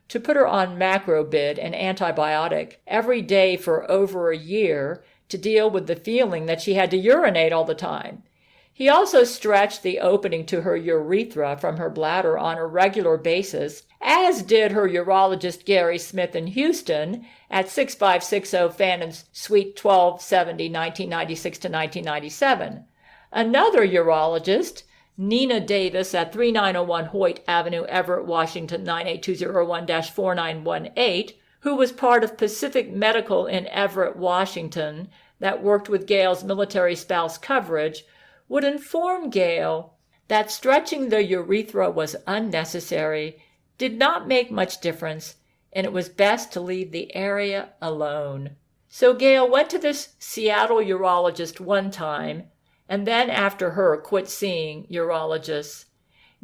to put her on Macrobid, an antibiotic, every day for over a year to deal with the feeling that she had to urinate all the time. He also stretched the opening to her urethra from her bladder on a regular basis, as did her urologist Gary Smith in Houston at 6560 Fannon's Suite 1270, 1996 to 1997. Another urologist, Nina Davis at 3901 Hoyt Avenue, Everett, Washington 98201-4918, who was part of Pacific Medical in Everett, Washington, that worked with Gail's military spouse coverage, would inform Gail that stretching the urethra was unnecessary, did not make much difference, and it was best to leave the area alone. So Gail went to this Seattle urologist one time, and then after her quit seeing urologists.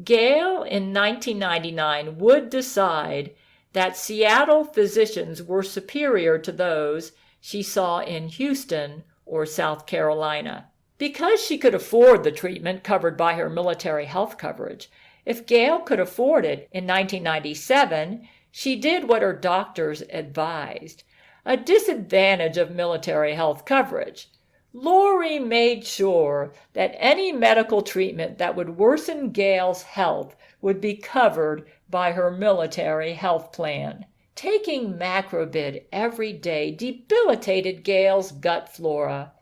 Gail in 1999 would decide that Seattle physicians were superior to those she saw in Houston or South Carolina. Because she could afford the treatment covered by her military health coverage, if Gail could afford it in 1997, she did what her doctors advised, a disadvantage of military health coverage. Laurie made sure that any medical treatment that would worsen Gail's health would be covered by her military health plan. Taking Macrobid every day debilitated Gail's gut flora.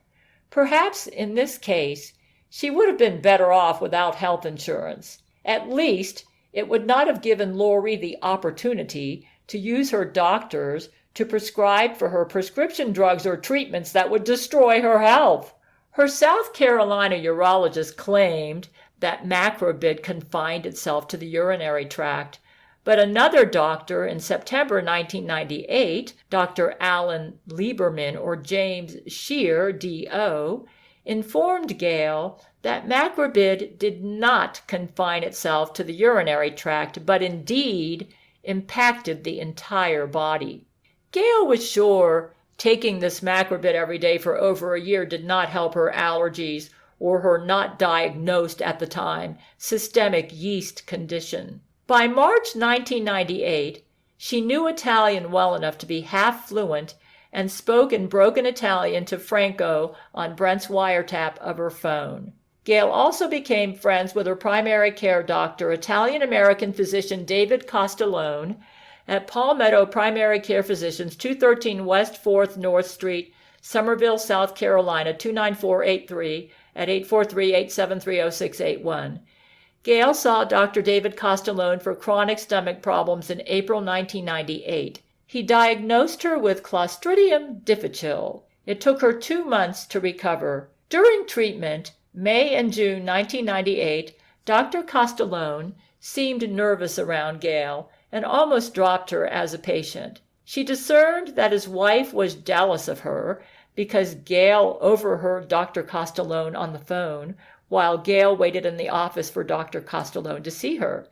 Perhaps in this case, she would have been better off without health insurance. At least, it would not have given Laurie the opportunity to use her doctors to prescribe for her prescription drugs or treatments that would destroy her health. Her South Carolina urologist claimed that Macrobid confined itself to the urinary tract, but another doctor in September 1998, Dr. Alan Lieberman or James Shear, D.O., informed Gail that Macrobid did not confine itself to the urinary tract, but indeed impacted the entire body. Gail was sure taking this Macrobid every day for over a year did not help her allergies or her not diagnosed at the time systemic yeast condition. By March 1998, she knew Italian well enough to be half fluent and spoke in broken Italian to Franco on Brent's wiretap of her phone. Gail also became friends with her primary care doctor, Italian-American physician David Castellone, at Palmetto Primary Care Physicians, 213 West 4th North Street, Summerville, South Carolina, 29483 at 843-873-0681. Gail saw Dr. David Castellone for chronic stomach problems in April 1998. He diagnosed her with Clostridium difficile. It took her 2 months to recover. During treatment, May and June 1998, Dr. Castellone seemed nervous around Gail and almost dropped her as a patient. She discerned that his wife was jealous of her because Gail overheard Dr. Castellone on the phone while Gail waited in the office for Dr. Castellone to see her.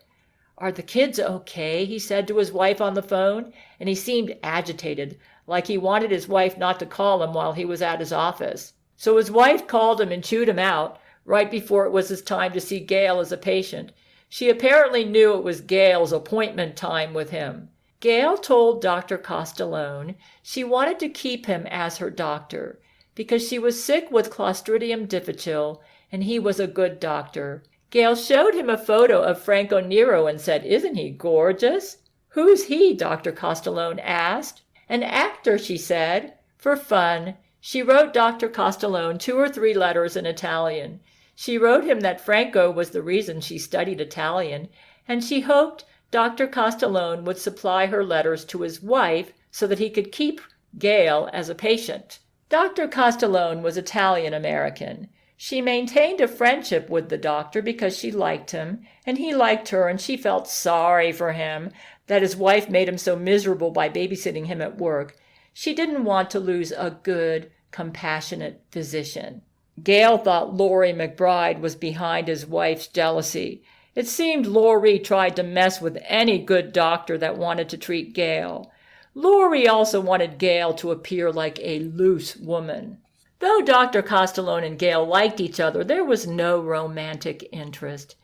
"Are the kids okay?" he said to his wife on the phone, and he seemed agitated, like he wanted his wife not to call him while he was at his office. So his wife called him and chewed him out right before it was his time to see Gail as a patient. She apparently knew it was Gail's appointment time with him. Gail told Dr. Castellone she wanted to keep him as her doctor because she was sick with Clostridium difficile and he was a good doctor. Gail showed him a photo of Franco Nero and said, "Isn't he gorgeous?" "Who's he?" Dr. Castellone asked. "An actor," she said. For fun, she wrote Dr. Castellone 2 or 3 letters in Italian. She wrote him that Franco was the reason she studied Italian, and she hoped Dr. Castellone would supply her letters to his wife so that he could keep Gail as a patient. Dr. Castellone was Italian-American. She maintained a friendship with the doctor because she liked him, and he liked her, and she felt sorry for him that his wife made him so miserable by babysitting him at work. She didn't want to lose a good, compassionate physician. Gail thought Laurie McBride was behind his wife's jealousy. It seemed Laurie tried to mess with any good doctor that wanted to treat Gail. Laurie also wanted Gail to appear like a loose woman. Though Dr. Castellone and Gail liked each other, there was no romantic interest.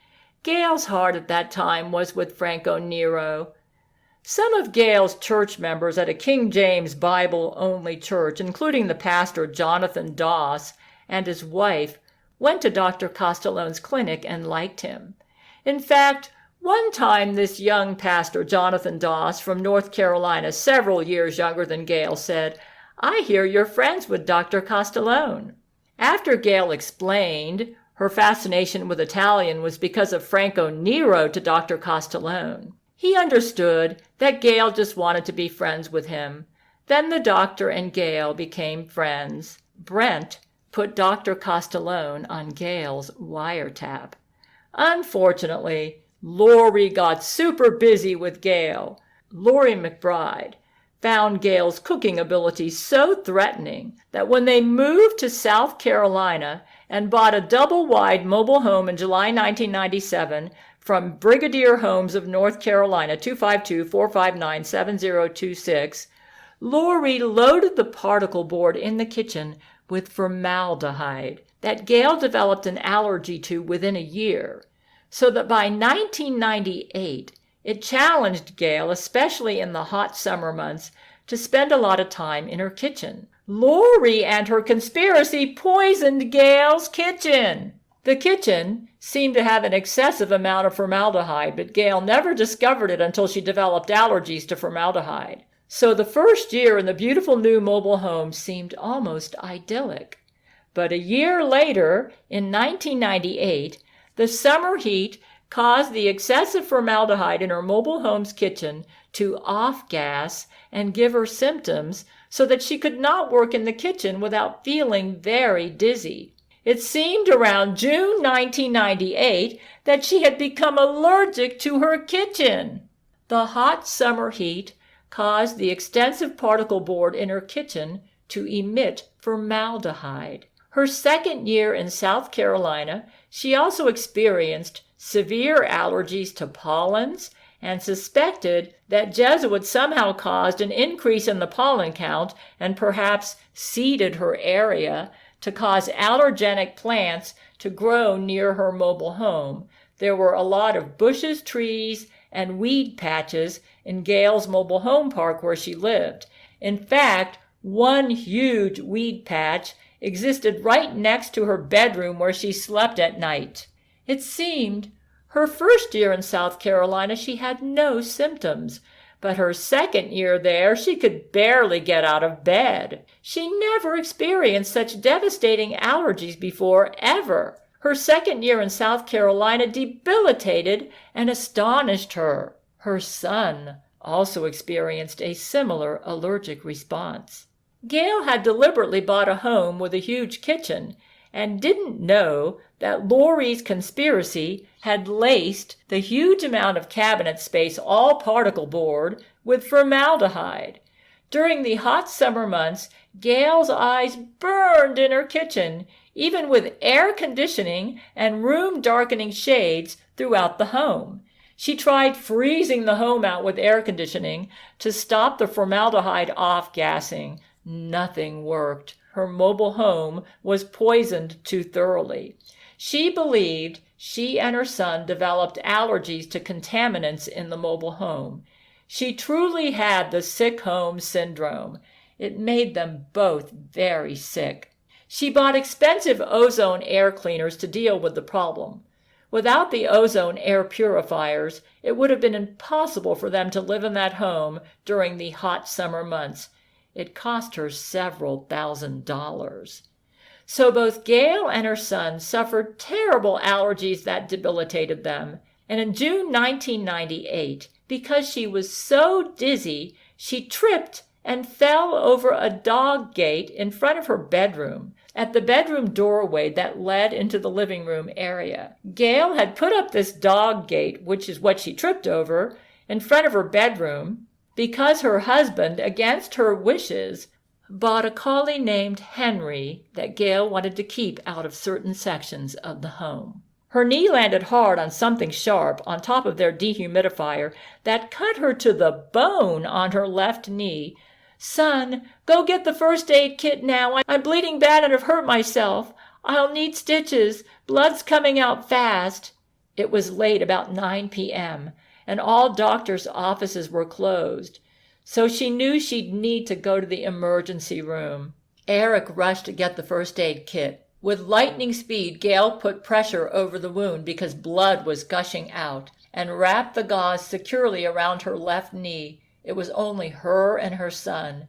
Gail's heart at that time was with Franco Nero. Some of Gail's church members at a King James Bible-only church, including the pastor Jonathan Doss and his wife, went to Dr. Castellone's clinic and liked him. In fact, one time this young pastor, Jonathan Doss, from North Carolina, several years younger than Gail, said, "I hear you're friends with Dr. Castellone." After Gail explained her fascination with Italian was because of Franco Nero to Dr. Castellone, he understood that Gail just wanted to be friends with him. Then the doctor and Gail became friends. Brent put Dr. Castellone on Gail's wiretap. Unfortunately, Laurie got super busy with Gail. Laurie McBride found Gail's cooking ability so threatening that when they moved to South Carolina and bought a double-wide mobile home in July 1997 from Brigadier Homes of North Carolina, 252-459-7026, Laurie loaded the particle board in the kitchen with formaldehyde that Gail developed an allergy to within a year, so that by 1998, it challenged Gail, especially in the hot summer months, to spend a lot of time in her kitchen. Laurie and her conspiracy poisoned Gail's kitchen. The kitchen seemed to have an excessive amount of formaldehyde, but Gail never discovered it until she developed allergies to formaldehyde. So the first year in the beautiful new mobile home seemed almost idyllic. But a year later, in 1998, the summer heat caused the excessive formaldehyde in her mobile home's kitchen to off-gas and give her symptoms so that she could not work in the kitchen without feeling very dizzy. It seemed around June 1998 that she had become allergic to her kitchen. The hot summer heat caused the extensive particle board in her kitchen to emit formaldehyde. Her second year in South Carolina, she also experienced severe allergies to pollens and suspected that Jesuit somehow caused an increase in the pollen count and perhaps seeded her area to cause allergenic plants to grow near her mobile home. There were a lot of bushes, trees, and weed patches in Gail's mobile home park where she lived. In fact, one huge weed patch existed right next to her bedroom where she slept at night. It seemed her first year in South Carolina she had no symptoms, but her second year there she could barely get out of bed. She never experienced such devastating allergies before, ever. Her second year in South Carolina debilitated and astonished her. Her son also experienced a similar allergic response. Gail had deliberately bought a home with a huge kitchen and didn't know that Laurie's conspiracy had laced the huge amount of cabinet space, all particle board, with formaldehyde. During the hot summer months, Gail's eyes burned in her kitchen, even with air conditioning and room-darkening shades throughout the home. She tried freezing the home out with air conditioning to stop the formaldehyde off-gassing. Nothing worked. Her mobile home was poisoned too thoroughly. She believed she and her son developed allergies to contaminants in the mobile home. She truly had the sick home syndrome. It made them both very sick. She bought expensive ozone air cleaners to deal with the problem. Without the ozone air purifiers, it would have been impossible for them to live in that home during the hot summer months. It cost her several $1,000s. So both Gail and her son suffered terrible allergies that debilitated them. And in June 1998, because she was so dizzy, she tripped and fell over a dog gate in front of her bedroom, at the bedroom doorway that led into the living room area. Gail had put up this dog gate, which is what she tripped over, in front of her bedroom because her husband, against her wishes, bought a collie named Henry that Gail wanted to keep out of certain sections of the home. Her knee landed hard on something sharp on top of their dehumidifier that cut her to the bone on her left knee. "Son, go get the first aid kit now. I'm bleeding bad and have hurt myself. I'll need stitches. Blood's coming out fast." It was late, about 9 p.m., and all doctors' offices were closed, so she knew she'd need to go to the emergency room. Eric rushed to get the first aid kit. With lightning speed, Gail put pressure over the wound because blood was gushing out and wrapped the gauze securely around her left knee. It was only her and her son.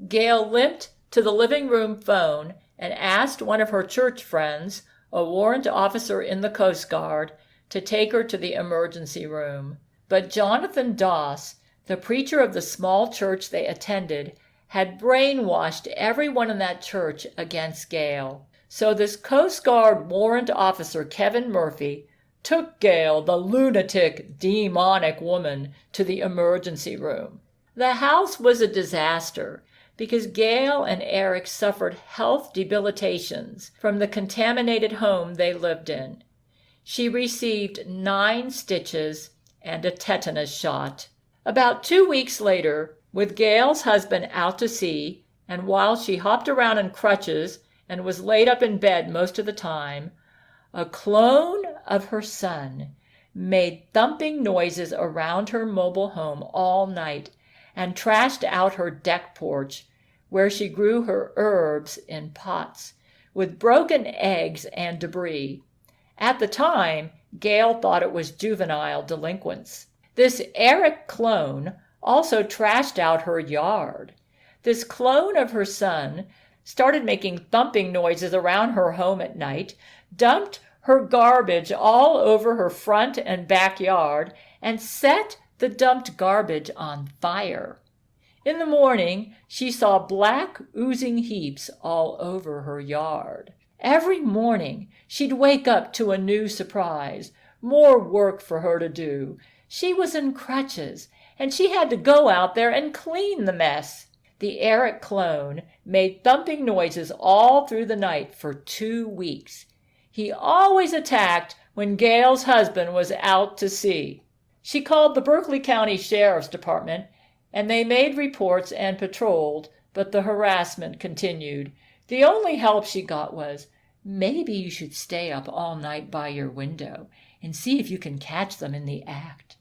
Gail limped to the living room phone and asked one of her church friends, a warrant officer in the Coast Guard, to take her to the emergency room. But Jonathan Doss, the preacher of the small church they attended, had brainwashed everyone in that church against Gail. So this Coast Guard warrant officer, Kevin Murphy, took Gail, the lunatic, demonic woman, to the emergency room. The house was a disaster because Gail and Eric suffered health debilitations from the contaminated home they lived in. She received 9 stitches and a tetanus shot. About 2 weeks later, with Gail's husband out to sea, and while she hopped around in crutches and was laid up in bed most of the time, a clone of her son made thumping noises around her mobile home all night and trashed out her deck porch, where she grew her herbs in pots, with broken eggs and debris. At the time, Gail thought it was juvenile delinquents. This Eric clone also trashed out her yard. This clone of her son started making thumping noises around her home at night, dumped her garbage all over her front and backyard, and set the dumped garbage on fire. In the morning, she saw black, oozing heaps all over her yard. Every morning, she'd wake up to a new surprise, more work for her to do. She was in crutches, and she had to go out there and clean the mess. The Eric clone made thumping noises all through the night for 2 weeks. He always attacked when Gail's husband was out to sea. She called the Berkeley County Sheriff's Department, and they made reports and patrolled, but the harassment continued. The only help she got was, "Maybe you should stay up all night by your window and see if you can catch them in the act."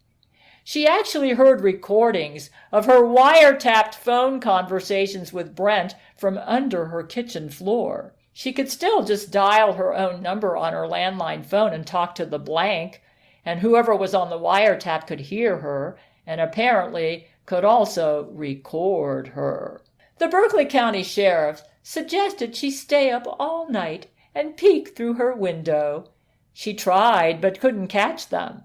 She actually heard recordings of her wiretapped phone conversations with Brent from under her kitchen floor. She could still just dial her own number on her landline phone and talk to the blank, and whoever was on the wiretap could hear her, and apparently could also record her. The Berkeley County Sheriff suggested she stay up all night and peek through her window. She tried, but couldn't catch them.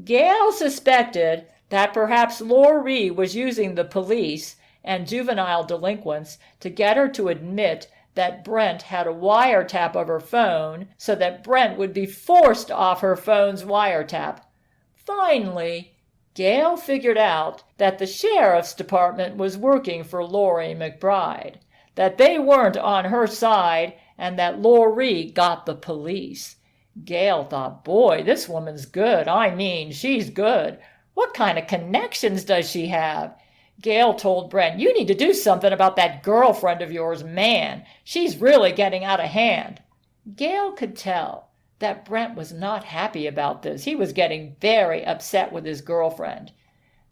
Gail suspected that perhaps Laurie was using the police and juvenile delinquents to get her to admit that Brent had a wiretap of her phone so that Brent would be forced off her phone's wiretap. Finally, Gail figured out that the sheriff's department was working for Laurie McBride, that they weren't on her side, and that Laurie got the police. Gail thought, boy, this woman's good. I mean, she's good. What kind of connections does she have? Gail told Brent, you need to do something about that girlfriend of yours, man. She's really getting out of hand. Gail could tell that Brent was not happy about this. He was getting very upset with his girlfriend.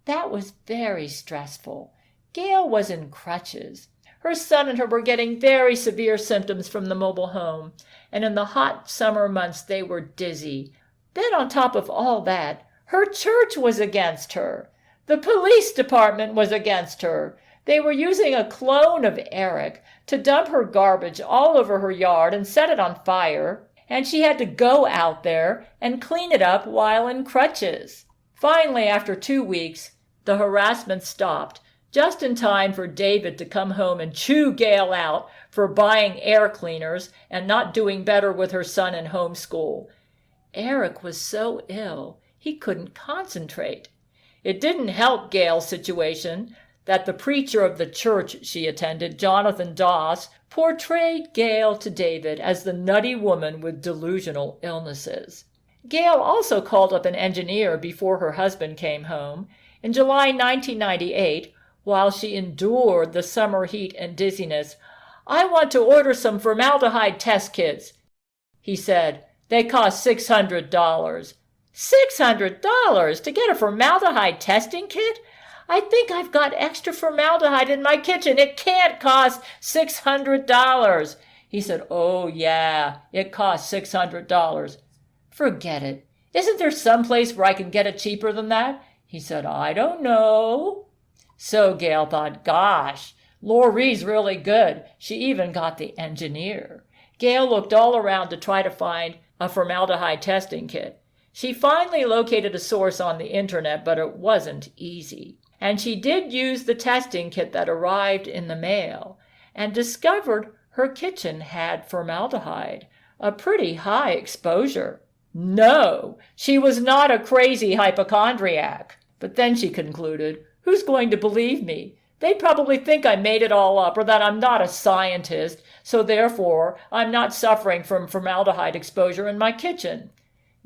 That was very stressful. Gail was in crutches. Her son and her were getting very severe symptoms from the mobile home, and in the hot summer months they were dizzy. Then on top of all that, her church was against her. The police department was against her. They were using a clone of Eric to dump her garbage all over her yard and set it on fire, and she had to go out there and clean it up while in crutches. Finally, after 2 weeks, the harassment stopped, just in time for David to come home and chew Gail out for buying air cleaners and not doing better with her son in homeschool. Eric was so ill, he couldn't concentrate. It didn't help Gail's situation that the preacher of the church she attended, Jonathan Doss, portrayed Gail to David as the nutty woman with delusional illnesses. Gail also called up an engineer before her husband came home. In July 1998, while she endured the summer heat and dizziness, I want to order some formaldehyde test kits, he said. They cost $600. $600 to get a formaldehyde testing kit? I think I've got extra formaldehyde in my kitchen. It can't cost $600. He said, oh yeah, it costs $600. Forget it. Isn't there some place where I can get it cheaper than that? He said, I don't know. So Gail thought, gosh, Laurie's really good. She even got the engineer. Gail looked all around to try to find a formaldehyde testing kit. She finally located a source on the internet, but it wasn't easy. And she did use the testing kit that arrived in the mail and discovered her kitchen had formaldehyde, a pretty high exposure. No, she was not a crazy hypochondriac. But then she concluded, who's going to believe me? They probably think I made it all up or that I'm not a scientist, so therefore I'm not suffering from formaldehyde exposure in my kitchen.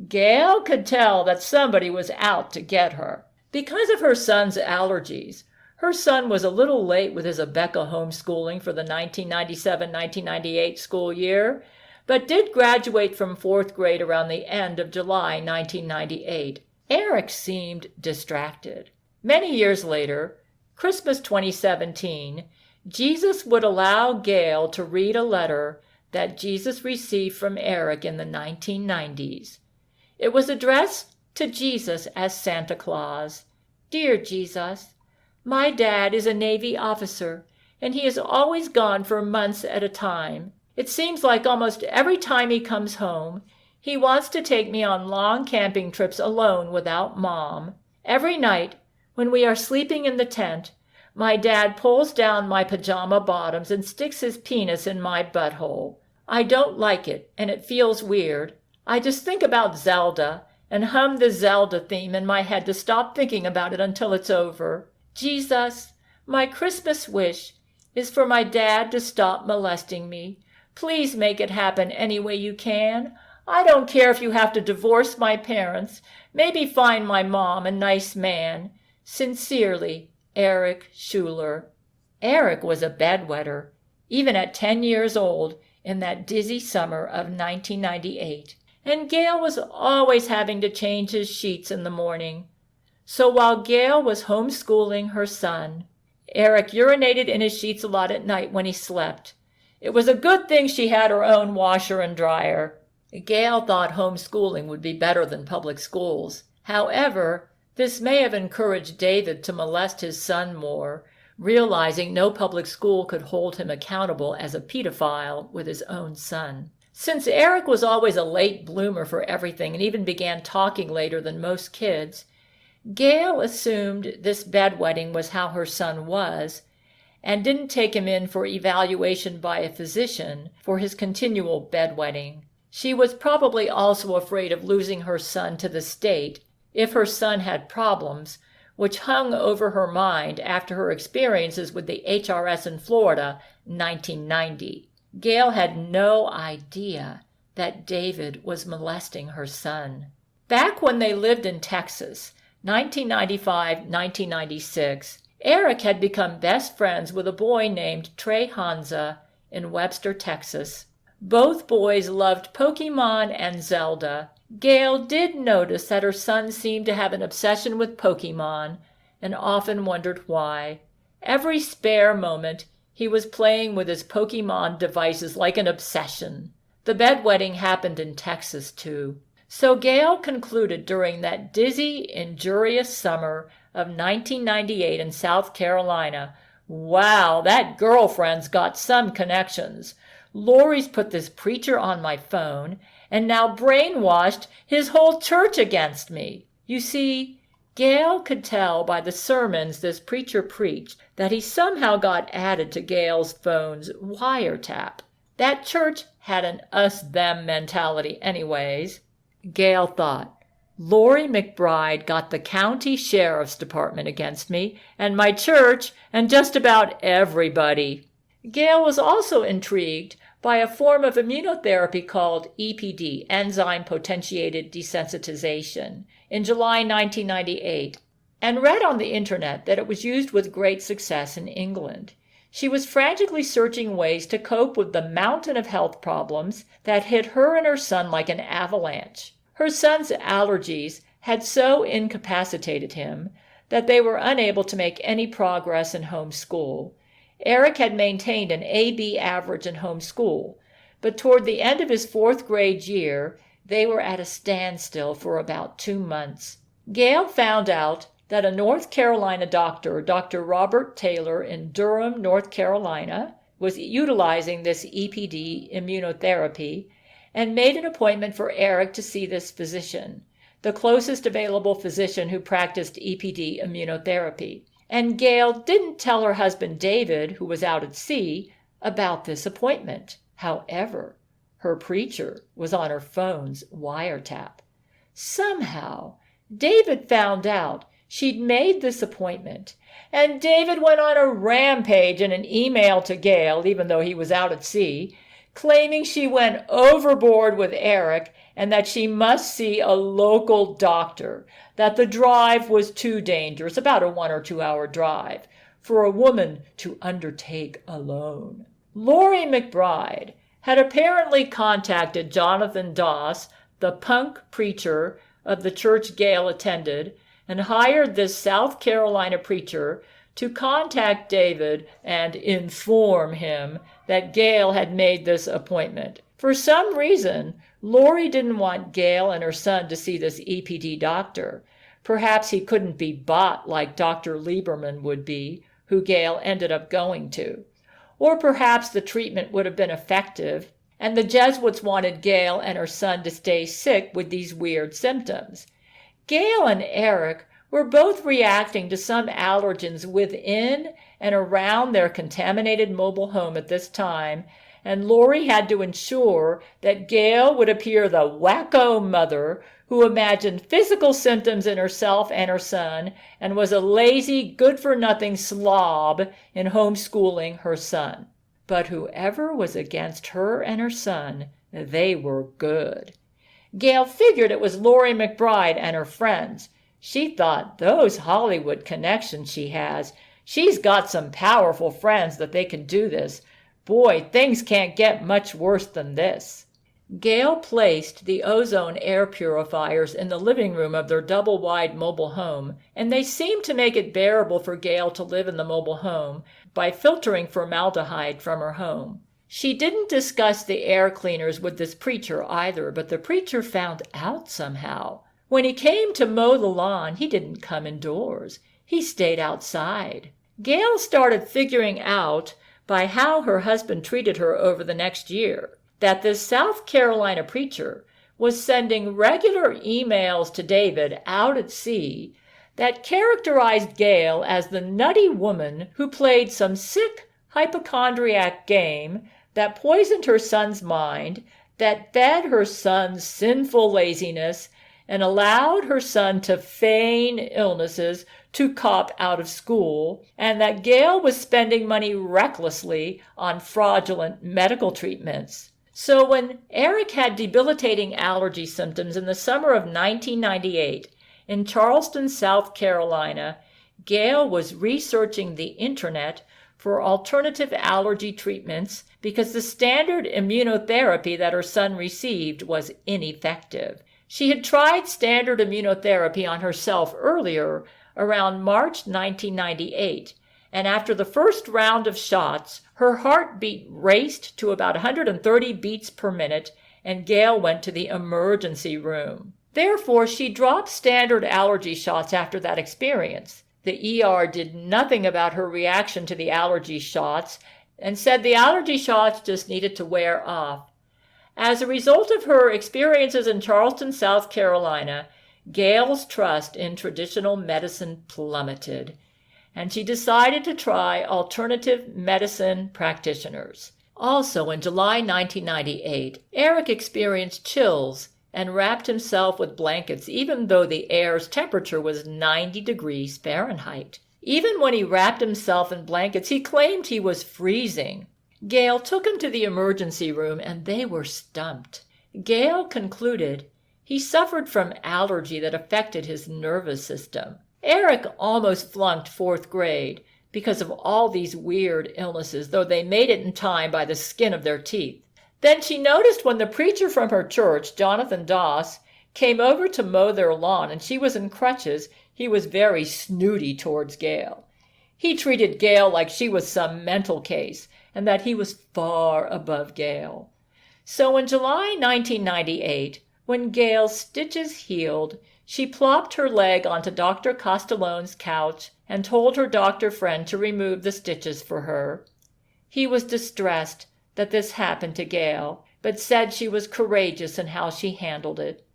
Gail could tell that somebody was out to get her. Because of her son's allergies, her son was a little late with his Abeka homeschooling for the 1997-1998 school year, but did graduate from 4th grade around the end of July 1998. Eric seemed distracted. Many years later, Christmas 2017, Jesus would allow Gail to read a letter that Jesus received from Eric in the 1990s. It was addressed to Jesus as Santa Claus. Dear Jesus, my dad is a Navy officer, and he is always gone for months at a time. It seems like almost every time he comes home, he wants to take me on long camping trips alone without Mom. Every night, when we are sleeping in the tent, my dad pulls down my pajama bottoms and sticks his penis in my butthole. I don't like it, and it feels weird. I just think about Zelda and hum the Zelda theme in my head to stop thinking about it until it's over. Jesus, my Christmas wish is for my dad to stop molesting me. Please make it happen any way you can. I don't care if you have to divorce my parents. Maybe find my mom a nice man. Sincerely, Eric Schuler. Eric was a bedwetter, even at 10 years old in that dizzy summer of 1998. And Gail was always having to change his sheets in the morning. So while Gail was homeschooling her son, Eric urinated in his sheets a lot at night when he slept. It was a good thing she had her own washer and dryer. Gail thought homeschooling would be better than public schools. However, this may have encouraged David to molest his son more, realizing no public school could hold him accountable as a pedophile with his own son. Since Eric was always a late bloomer for everything and even began talking later than most kids, Gail assumed this bedwetting was how her son was and didn't take him in for evaluation by a physician for his continual bedwetting. She was probably also afraid of losing her son to the state if her son had problems, which hung over her mind after her experiences with the HRS in Florida in 1990. Gail had no idea that David was molesting her son. Back when they lived in Texas, 1995-1996, Eric had become best friends with a boy named Trey Hanza in Webster, Texas. Both boys loved Pokemon and Zelda. Gail did notice that her son seemed to have an obsession with Pokemon and often wondered why. Every spare moment, he was playing with his Pokemon devices like an obsession. The bedwetting happened in Texas, too. So Gail concluded during that dizzy, injurious summer of 1998 in South Carolina, wow, that girlfriend's got some connections. Lori's put this preacher on my phone and now brainwashed his whole church against me. You see, Gail could tell by the sermons this preacher preached that he somehow got added to Gail's phone's wiretap. That church had an us-them mentality anyways. Gail thought, Lori McBride got the county sheriff's department against me, and my church, and just about everybody. Gail was also intrigued by a form of immunotherapy called EPD, enzyme potentiated desensitization, in July 1998, and read on the internet that it was used with great success in England. She was frantically searching ways to cope with the mountain of health problems that hit her and her son like an avalanche. Her son's allergies had so incapacitated him that they were unable to make any progress in homeschool. Eric had maintained an AB average in homeschool, but toward the end of his 4th grade year, they were at a standstill for about 2 months. Gail found out that a North Carolina doctor, Dr. Robert Taylor in Durham, North Carolina, was utilizing this EPD immunotherapy and made an appointment for Eric to see this physician, the closest available physician who practiced EPD immunotherapy. And Gail didn't tell her husband David, who was out at sea, about this appointment. However, her preacher was on her phone's wiretap. Somehow, David found out she'd made this appointment, and David went on a rampage in an email to Gail, even though he was out at sea, claiming she went overboard with Eric and that she must see a local doctor, that the drive was too dangerous, about a 1 or 2 hour drive, for a woman to undertake alone. Lori McBride had apparently contacted Jonathan Doss, the punk preacher of the church Gail attended, and hired this South Carolina preacher to contact David and inform him that Gail had made this appointment. For some reason, Lori didn't want Gail and her son to see this EPD doctor. Perhaps he couldn't be bought like Dr. Lieberman would be, who Gail ended up going to. Or perhaps the treatment would have been effective, and the Jesuits wanted Gail and her son to stay sick with these weird symptoms. Gail and Eric were both reacting to some allergens within and around their contaminated mobile home at this time, and Lori had to ensure that Gail would appear the wacko mother who imagined physical symptoms in herself and her son and was a lazy, good-for-nothing slob in homeschooling her son. But whoever was against her and her son, they were good. Gail figured it was Lori McBride and her friends. She thought, those Hollywood connections she has, she's got some powerful friends that they can do this. Boy, things can't get much worse than this. Gail placed the ozone air purifiers in the living room of their double-wide mobile home, and they seemed to make it bearable for Gail to live in the mobile home by filtering formaldehyde from her home. She didn't discuss the air cleaners with this preacher either, but the preacher found out somehow. When he came to mow the lawn, he didn't come indoors. He stayed outside. Gail started figuring out by how her husband treated her over the next year that this South Carolina preacher was sending regular emails to David out at sea that characterized Gail as the nutty woman who played some sick hypochondriac game that poisoned her son's mind, that fed her son's sinful laziness, and allowed her son to feign illnesses to cop out of school, and that Gail was spending money recklessly on fraudulent medical treatments. So when Eric had debilitating allergy symptoms in the summer of 1998 in Charleston, South Carolina, Gail was researching the internet for alternative allergy treatments because the standard immunotherapy that her son received was ineffective. She had tried standard immunotherapy on herself earlier, around March 1998, and after the first round of shots, her heartbeat raced to about 130 beats per minute, and Gail went to the emergency room. Therefore, she dropped standard allergy shots after that experience. The ER did nothing about her reaction to the allergy shots and said the allergy shots just needed to wear off. As a result of her experiences in Charleston, South Carolina, Gail's trust in traditional medicine plummeted, and she decided to try alternative medicine practitioners. Also, in July 1998, Eric experienced chills and wrapped himself with blankets even though the air's temperature was 90 degrees Fahrenheit. Even when he wrapped himself in blankets, he claimed he was freezing. Gail took him to the emergency room, and they were stumped. Gail concluded he suffered from allergy that affected his nervous system. Eric almost flunked 4th grade because of all these weird illnesses, though they made it in time by the skin of their teeth. Then she noticed when the preacher from her church, Jonathan Doss, came over to mow their lawn and she was in crutches, he was very snooty towards Gail. He treated Gail like she was some mental case and that he was far above Gail. So in July 1998, when Gail's stitches healed, she plopped her leg onto Dr. Costellone's couch and told her doctor friend to remove the stitches for her. He was distressed that this happened to Gail, but said she was courageous in how she handled it.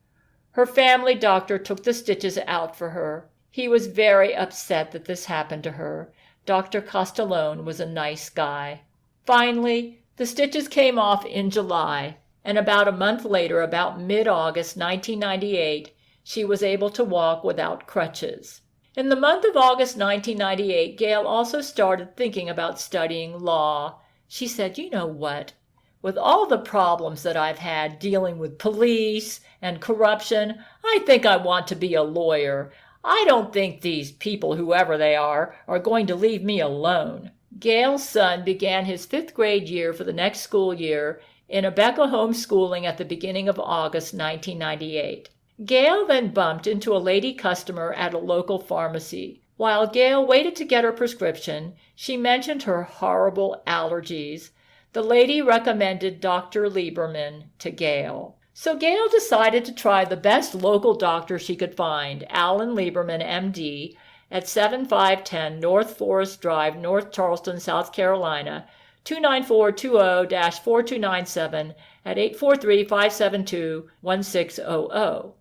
Her family doctor took the stitches out for her. He was very upset that this happened to her. Dr. Costellone was a nice guy. Finally, the stitches came off in July, and about a month later, about mid-August 1998, she was able to walk without crutches. In the month of August 1998, Gail also started thinking about studying law. She said, "You know what? With all the problems that I've had dealing with police and corruption, I think I want to be a lawyer. I don't think these people, whoever they are going to leave me alone." Gail's son began his 5th grade year for the next school year in Abeka homeschooling at the beginning of August 1998. Gail then bumped into a lady customer at a local pharmacy. While Gail waited to get her prescription, she mentioned her horrible allergies. The lady recommended Dr. Lieberman to Gail. So Gail decided to try the best local doctor she could find, Alan Lieberman, MD, at 7510 North Forest Drive, North Charleston, South Carolina, 29420-4297 at 843-572-1600,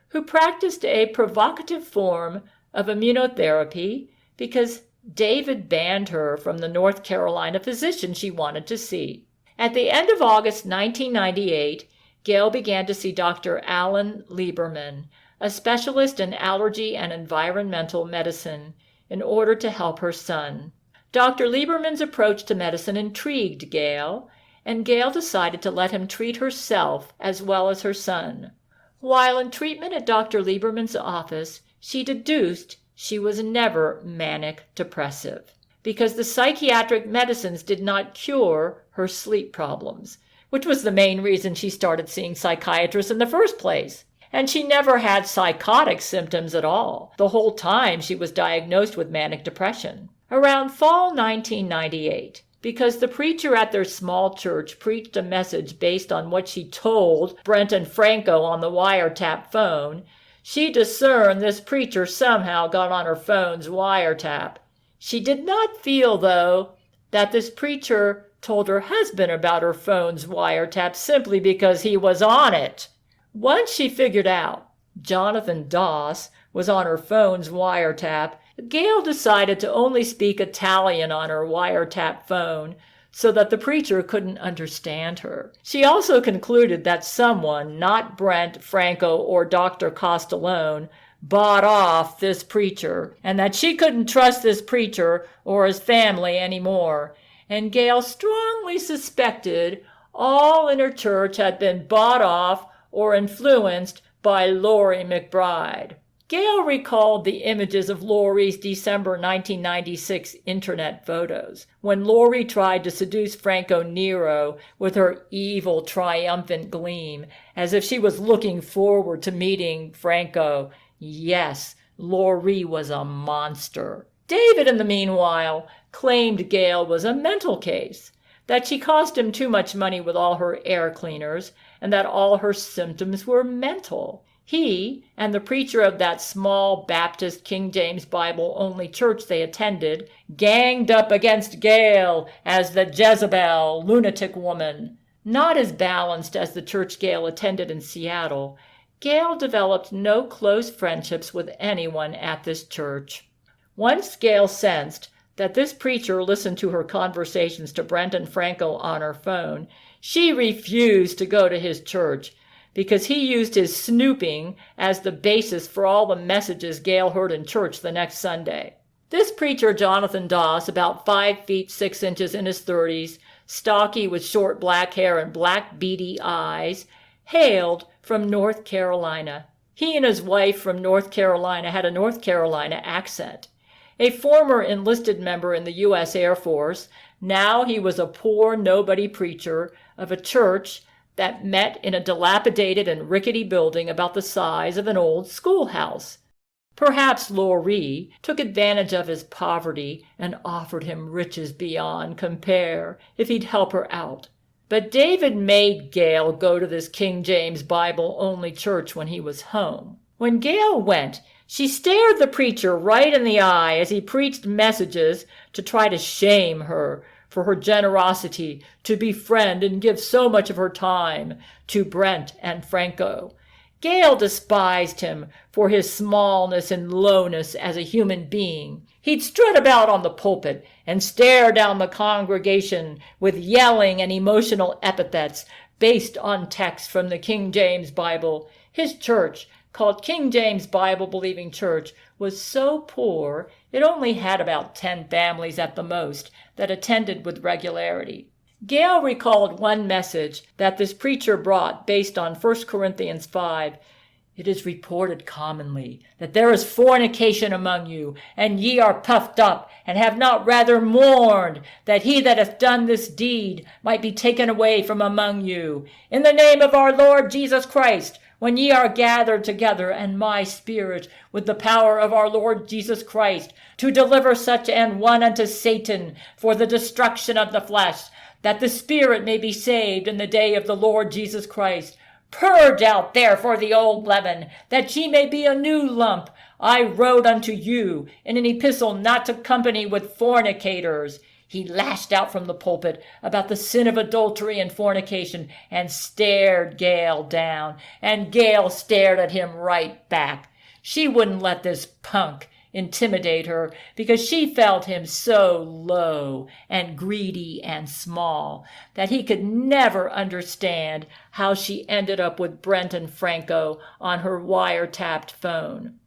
who practiced a provocative form of immunotherapy because David banned her from the North Carolina physician she wanted to see. At the end of August 1998, Gail began to see Dr. Alan Lieberman, a specialist in allergy and environmental medicine, in order to help her son. Dr. Lieberman's approach to medicine intrigued Gail, and Gail decided to let him treat herself as well as her son. While in treatment at Dr. Lieberman's office, she deduced she was never manic depressive, because the psychiatric medicines did not cure her sleep problems, which was the main reason she started seeing psychiatrists in the first place. And she never had psychotic symptoms at all, the whole time she was diagnosed with manic depression. Around fall 1998, because the preacher at their small church preached a message based on what she told Brent and Franco on the wiretap phone, she discerned this preacher somehow got on her phone's wiretap. She did not feel, though, that this preacher told her husband about her phone's wiretap simply because he was on it. Once she figured out Jonathan Doss was on her phone's wiretap, Gail decided to only speak Italian on her wiretap phone so that the preacher couldn't understand her. She also concluded that someone, not Brent, Franco, or Dr. Costellone, bought off this preacher, and that she couldn't trust this preacher or his family anymore. And Gail strongly suspected all in her church had been bought off or influenced by Laurie McBride. Gail recalled the images of Laurie's December 1996 internet photos, when Laurie tried to seduce Franco Nero with her evil, triumphant gleam, as if she was looking forward to meeting Franco. Yes, Laurie was a monster. David, in the meanwhile, claimed Gail was a mental case, that she cost him too much money with all her air cleaners, and that all her symptoms were mental. He and the preacher of that small Baptist King James Bible-only church they attended ganged up against Gail as the Jezebel, lunatic woman. Not as balanced as the church Gail attended in Seattle, Gail developed no close friendships with anyone at this church. Once Gail sensed that this preacher listened to her conversations to Brent and Franco on her phone, she refused to go to his church, because he used his snooping as the basis for all the messages Gail heard in church the next Sunday. This preacher, Jonathan Doss, about 5 feet 6 inches in his 30s, stocky with short black hair and black beady eyes, hailed from North Carolina. He and his wife from North Carolina had a North Carolina accent. A former enlisted member in the U.S. Air Force, now he was a poor nobody preacher of a church that met in a dilapidated and rickety building about the size of an old schoolhouse. Perhaps Laurie took advantage of his poverty and offered him riches beyond compare if he'd help her out. But David made Gail go to this King James Bible-only church when he was home. When Gail went, she stared the preacher right in the eye as he preached messages to try to shame her for her generosity to befriend and give so much of her time to Brent and Franco. Gail despised him for his smallness and lowness as a human being. He'd strut about on the pulpit and stare down the congregation with yelling and emotional epithets based on text from the King James Bible. His church, called King James Bible-believing church, was so poor it only had about 10 families at the most that attended with regularity. Gail recalled one message that this preacher brought based on 1 Corinthians 5. It is reported commonly that there is fornication among you, and ye are puffed up, and have not rather mourned, that he that hath done this deed might be taken away from among you. In the name of our Lord Jesus Christ, when ye are gathered together, and my spirit, with the power of our Lord Jesus Christ, to deliver such an one unto Satan for the destruction of the flesh, that the spirit may be saved in the day of the Lord Jesus Christ. Purge out therefore the old leaven, that ye may be a new lump. I wrote unto you in an epistle not to company with fornicators. He lashed out from the pulpit about the sin of adultery and fornication and stared Gail down, and Gail stared at him right back. She wouldn't let this punk intimidate her because she felt him so low and greedy and small that he could never understand how she ended up with Brent and Franco on her wiretapped phone.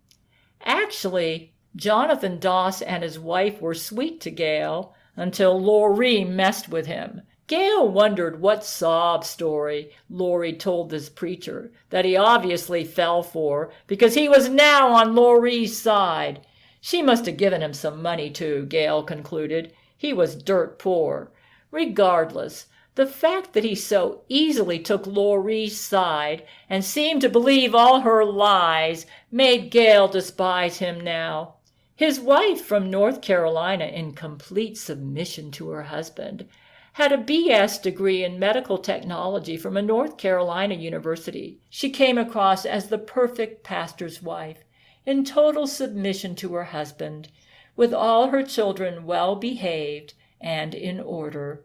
Actually, Jonathan Doss and his wife were sweet to Gail until Laurie messed with him. Gail wondered what sob story Laurie told this preacher that he obviously fell for because he was now on Laurie's side. She must have given him some money too, Gail concluded. He was dirt poor. Regardless, the fact that he so easily took Laurie's side and seemed to believe all her lies made Gail despise him now. His wife from North Carolina, in complete submission to her husband, had a BS degree in medical technology from a North Carolina university. She came across as the perfect pastor's wife, in total submission to her husband, with all her children well behaved and in order.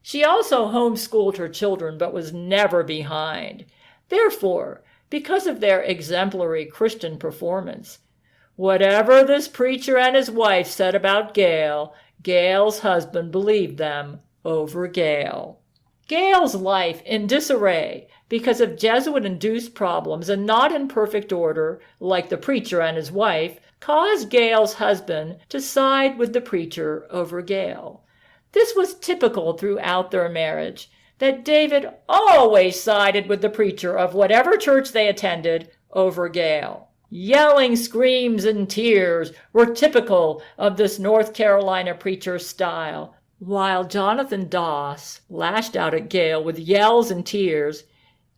She also homeschooled her children, but was never behind. Therefore, because of their exemplary Christian performance, whatever this preacher and his wife said about Gail, Gail's husband believed them over Gail. Gail's life in disarray because of Jesuit-induced problems and not in perfect order, like the preacher and his wife, caused Gail's husband to side with the preacher over Gail. This was typical throughout their marriage, that David always sided with the preacher of whatever church they attended over Gail. Yelling screams and tears were typical of this North Carolina preacher's style. While Jonathan Doss lashed out at Gail with yells and tears,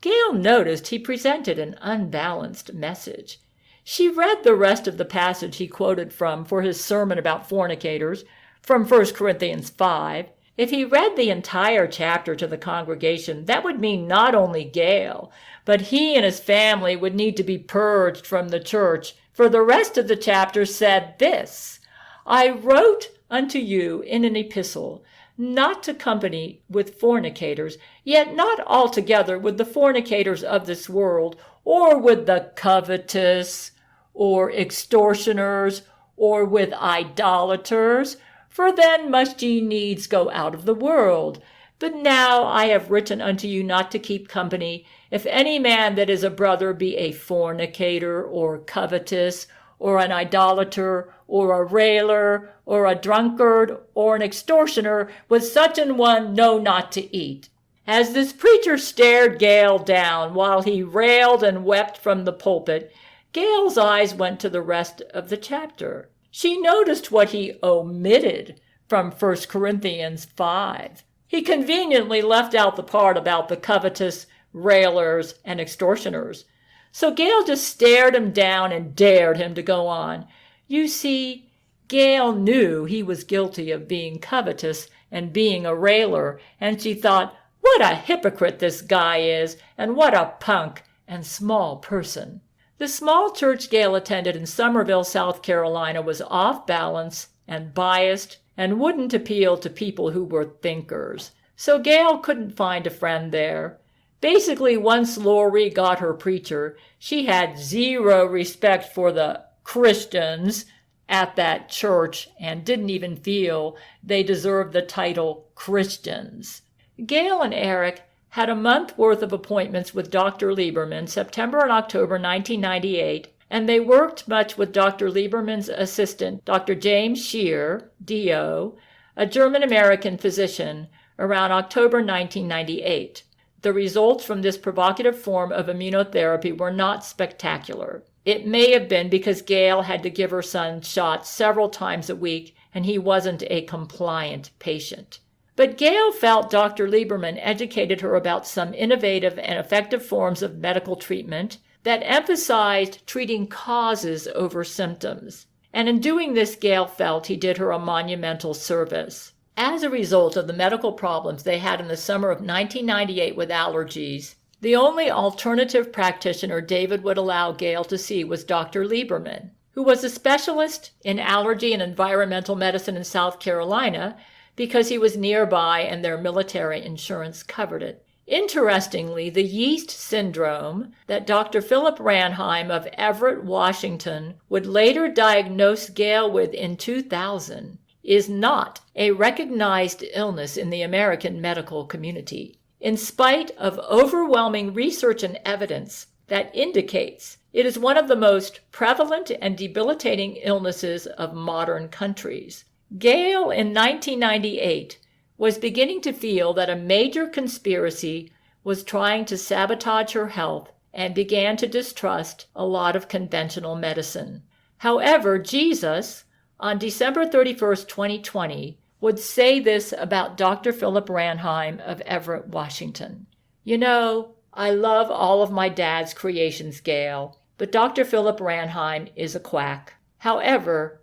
Gail noticed he presented an unbalanced message. She read the rest of the passage he quoted from for his sermon about fornicators, from 1 Corinthians 5. If he read the entire chapter to the congregation, that would mean not only Gail, but he and his family would need to be purged from the church, for the rest of the chapter said this: I wrote unto you in an epistle, not to company with fornicators, yet not altogether with the fornicators of this world, or with the covetous, or extortioners, or with idolaters, for then must ye needs go out of the world. But now I have written unto you not to keep company, if any man that is a brother be a fornicator, or covetous, or an idolater, or a railer, or a drunkard, or an extortioner, with such an one know not to eat. As this preacher stared Gail down while he railed and wept from the pulpit, Gail's eyes went to the rest of the chapter. She noticed what he omitted from 1 Corinthians 5. He conveniently left out the part about the covetous, railers, and extortioners. So Gail just stared him down and dared him to go on. You see, Gail knew he was guilty of being covetous and being a railer, and she thought, what a hypocrite this guy is, and what a punk and small person. The small church Gail attended in Summerville, South Carolina was off balance and biased and wouldn't appeal to people who were thinkers. So Gail couldn't find a friend there. Basically, once Lori got her preacher, she had zero respect for the Christians at that church and didn't even feel they deserved the title Christians. Gail and Eric had a month worth of appointments with Dr. Lieberman, September and October 1998, and they worked much with Dr. Lieberman's assistant, Dr. James Scheer, D.O., a German-American physician, around October 1998. The results from this provocative form of immunotherapy were not spectacular. It may have been because Gail had to give her son shots several times a week, and he wasn't a compliant patient. But Gail felt Dr. Lieberman educated her about some innovative and effective forms of medical treatment that emphasized treating causes over symptoms. And in doing this, Gail felt he did her a monumental service. As a result of the medical problems they had in the summer of 1998 with allergies, the only alternative practitioner David would allow Gail to see was Dr. Lieberman, who was a specialist in allergy and environmental medicine in South Carolina, because he was nearby and their military insurance covered it. Interestingly, the yeast syndrome that Dr. Philip Ranheim of Everett, Washington, would later diagnose Gail with in 2000 is not a recognized illness in the American medical community, in spite of overwhelming research and evidence that indicates it is one of the most prevalent and debilitating illnesses of modern countries. Gail, in 1998, was beginning to feel that a major conspiracy was trying to sabotage her health and began to distrust a lot of conventional medicine. However, Jesus, on December 31st, 2020, would say this about Dr. Philip Ranheim of Everett, Washington. You know, I love all of my dad's creations, Gail, but Dr. Philip Ranheim is a quack. However,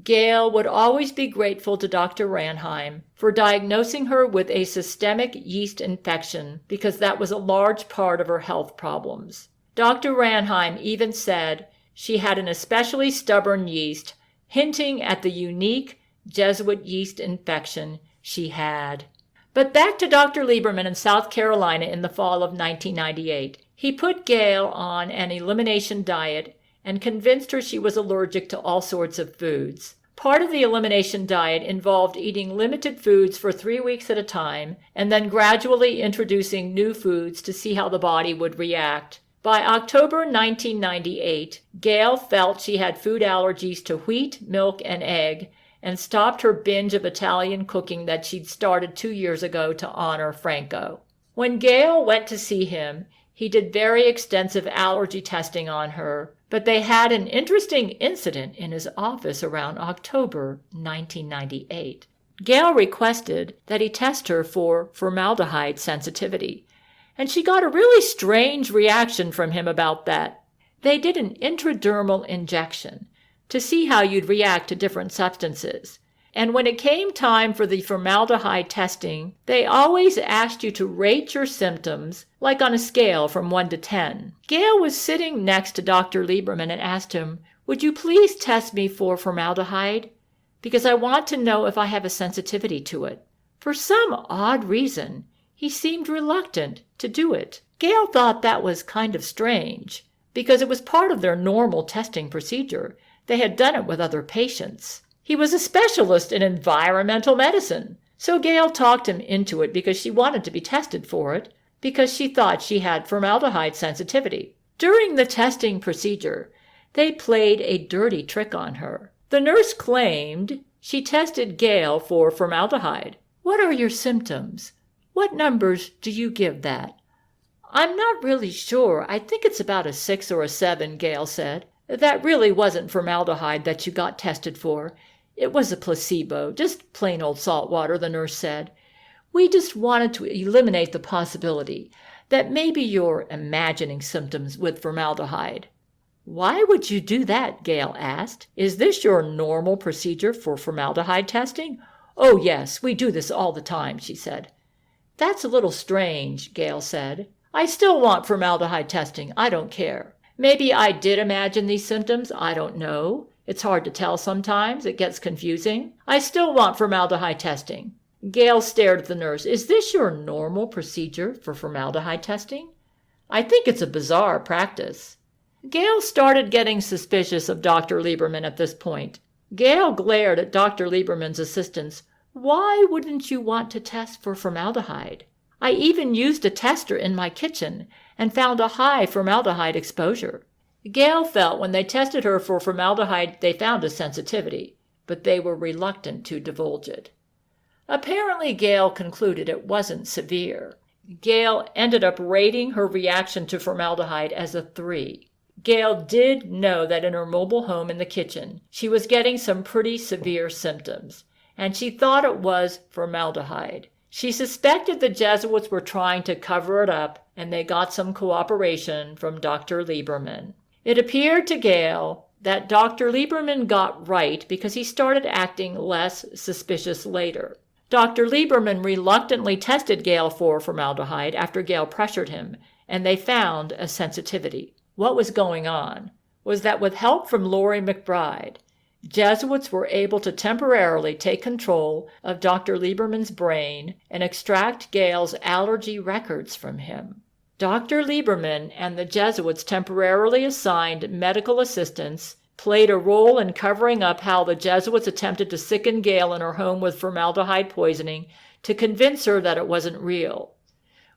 Gail would always be grateful to Dr. Ranheim for diagnosing her with a systemic yeast infection because that was a large part of her health problems. Dr. Ranheim even said she had an especially stubborn yeast, hinting at the unique Jesuit yeast infection she had. But back to Dr. Lieberman in South Carolina in the fall of 1998. He put Gail on an elimination diet and convinced her she was allergic to all sorts of foods. Part of the elimination diet involved eating limited foods for 3 weeks at a time and then gradually introducing new foods to see how the body would react. By October 1998, Gail felt she had food allergies to wheat, milk, and egg, and stopped her binge of Italian cooking that she'd started 2 years ago to honor Franco. When Gail went to see him, he did very extensive allergy testing on her, but they had an interesting incident in his office around October 1998. Gail requested that he test her for formaldehyde sensitivity, and she got a really strange reaction from him about that. They did an intradermal injection to see how you'd react to different substances. And when it came time for the formaldehyde testing, they always asked you to rate your symptoms, like on a scale from 1 to 10. Gail was sitting next to Dr. Lieberman and asked him, "Would you please test me for formaldehyde? Because I want to know if I have a sensitivity to it." For some odd reason, he seemed reluctant to do it. Gail thought that was kind of strange, because it was part of their normal testing procedure. They had done it with other patients. He was a specialist in environmental medicine, so Gail talked him into it because she wanted to be tested for it, because she thought she had formaldehyde sensitivity. During the testing procedure, they played a dirty trick on her. The nurse claimed she tested Gail for formaldehyde. "What are your symptoms? What numbers do you give that?" "I'm not really sure. I think it's about a 6 or a 7, Gail said. "That really wasn't formaldehyde that you got tested for. It was a placebo, just plain old salt water," the nurse said. "We just wanted to eliminate the possibility that maybe you're imagining symptoms with formaldehyde." "Why would you do that?" Gail asked. "Is this your normal procedure for formaldehyde testing?" "Oh, yes, we do this all the time," she said. "That's a little strange," Gail said. "I still want formaldehyde testing. I don't care. Maybe I did imagine these symptoms. I don't know. It's hard to tell sometimes. It gets confusing. I still want formaldehyde testing." Gail stared at the nurse. "Is this your normal procedure for formaldehyde testing? I think it's a bizarre practice." Gail started getting suspicious of Dr. Lieberman at this point. Gail glared at Dr. Lieberman's assistants. "Why wouldn't you want to test for formaldehyde? I even used a tester in my kitchen and found a high formaldehyde exposure." Gail felt when they tested her for formaldehyde, they found a sensitivity, but they were reluctant to divulge it. Apparently, Gail concluded it wasn't severe. Gail ended up rating her reaction to formaldehyde as a 3. Gail did know that in her mobile home in the kitchen, she was getting some pretty severe symptoms, and she thought it was formaldehyde. She suspected the Jesuits were trying to cover it up, and they got some cooperation from Dr. Lieberman. It appeared to Gail that Dr. Lieberman got right because he started acting less suspicious later. Dr. Lieberman reluctantly tested Gail for formaldehyde after Gail pressured him, and they found a sensitivity. What was going on was that with help from Laurie McBride, Jesuits were able to temporarily take control of Dr. Lieberman's brain and extract Gail's allergy records from him. Dr. Lieberman and the Jesuits temporarily assigned medical assistants, played a role in covering up how the Jesuits attempted to sicken Gail in her home with formaldehyde poisoning to convince her that it wasn't real.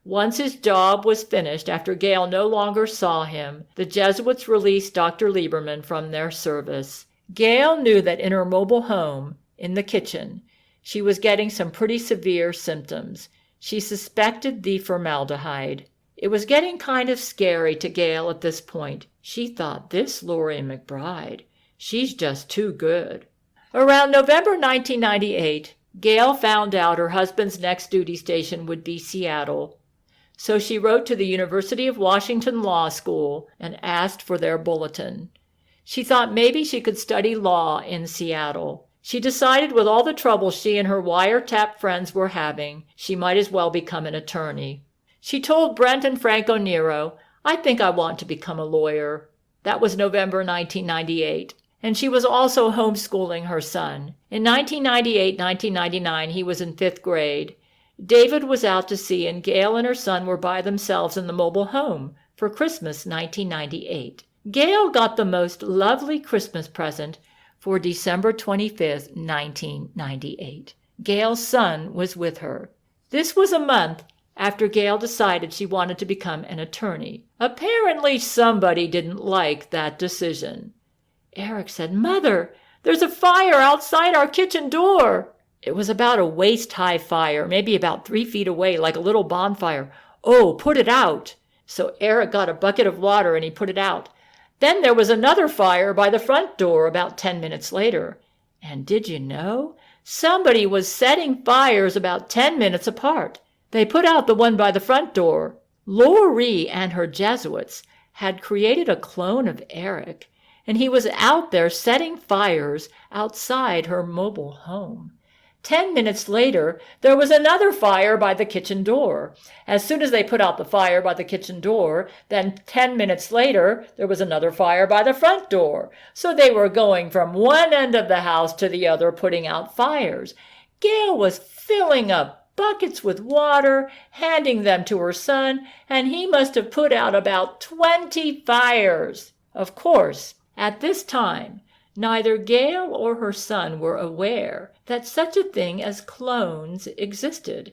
Once his job was finished, after Gail no longer saw him, the Jesuits released Dr. Lieberman from their service. Gail knew that in her mobile home, in the kitchen, she was getting some pretty severe symptoms. She suspected the formaldehyde. It was getting kind of scary to Gail at this point. She thought, this Laurie McBride, she's just too good. Around November 1998, Gail found out her husband's next duty station would be Seattle. So she wrote to the University of Washington Law School and asked for their bulletin. She thought maybe she could study law in Seattle. She decided with all the trouble she and her wiretap friends were having, she might as well become an attorney. She told Brent and Franco Nero, "I think I want to become a lawyer." That was November 1998. And she was also homeschooling her son. In 1998-1999, he was in 5th grade. David was out to sea, and Gail and her son were by themselves in the mobile home for Christmas 1998. Gail got the most lovely Christmas present for December 25th, 1998. Gail's son was with her. This was a month after Gail decided she wanted to become an attorney. Apparently somebody didn't like that decision. Eric said, "Mother, there's a fire outside our kitchen door." It was about a waist-high fire, maybe about 3 feet away, like a little bonfire. "Oh, put it out." So Eric got a bucket of water and he put it out. Then there was another fire by the front door about 10 minutes later. And did you know? Somebody was setting fires about 10 minutes apart. They put out the one by the front door. Laurie and her Jesuits had created a clone of Eric, and he was out there setting fires outside her mobile home. 10 minutes later, there was another fire by the kitchen door. As soon as they put out the fire by the kitchen door, then 10 minutes later, there was another fire by the front door. So they were going from one end of the house to the other, putting out fires. Gail was filling up buckets with water, handing them to her son, and he must have put out about 20 fires. Of course, at this time, neither Gail or her son were aware that such a thing as clones existed.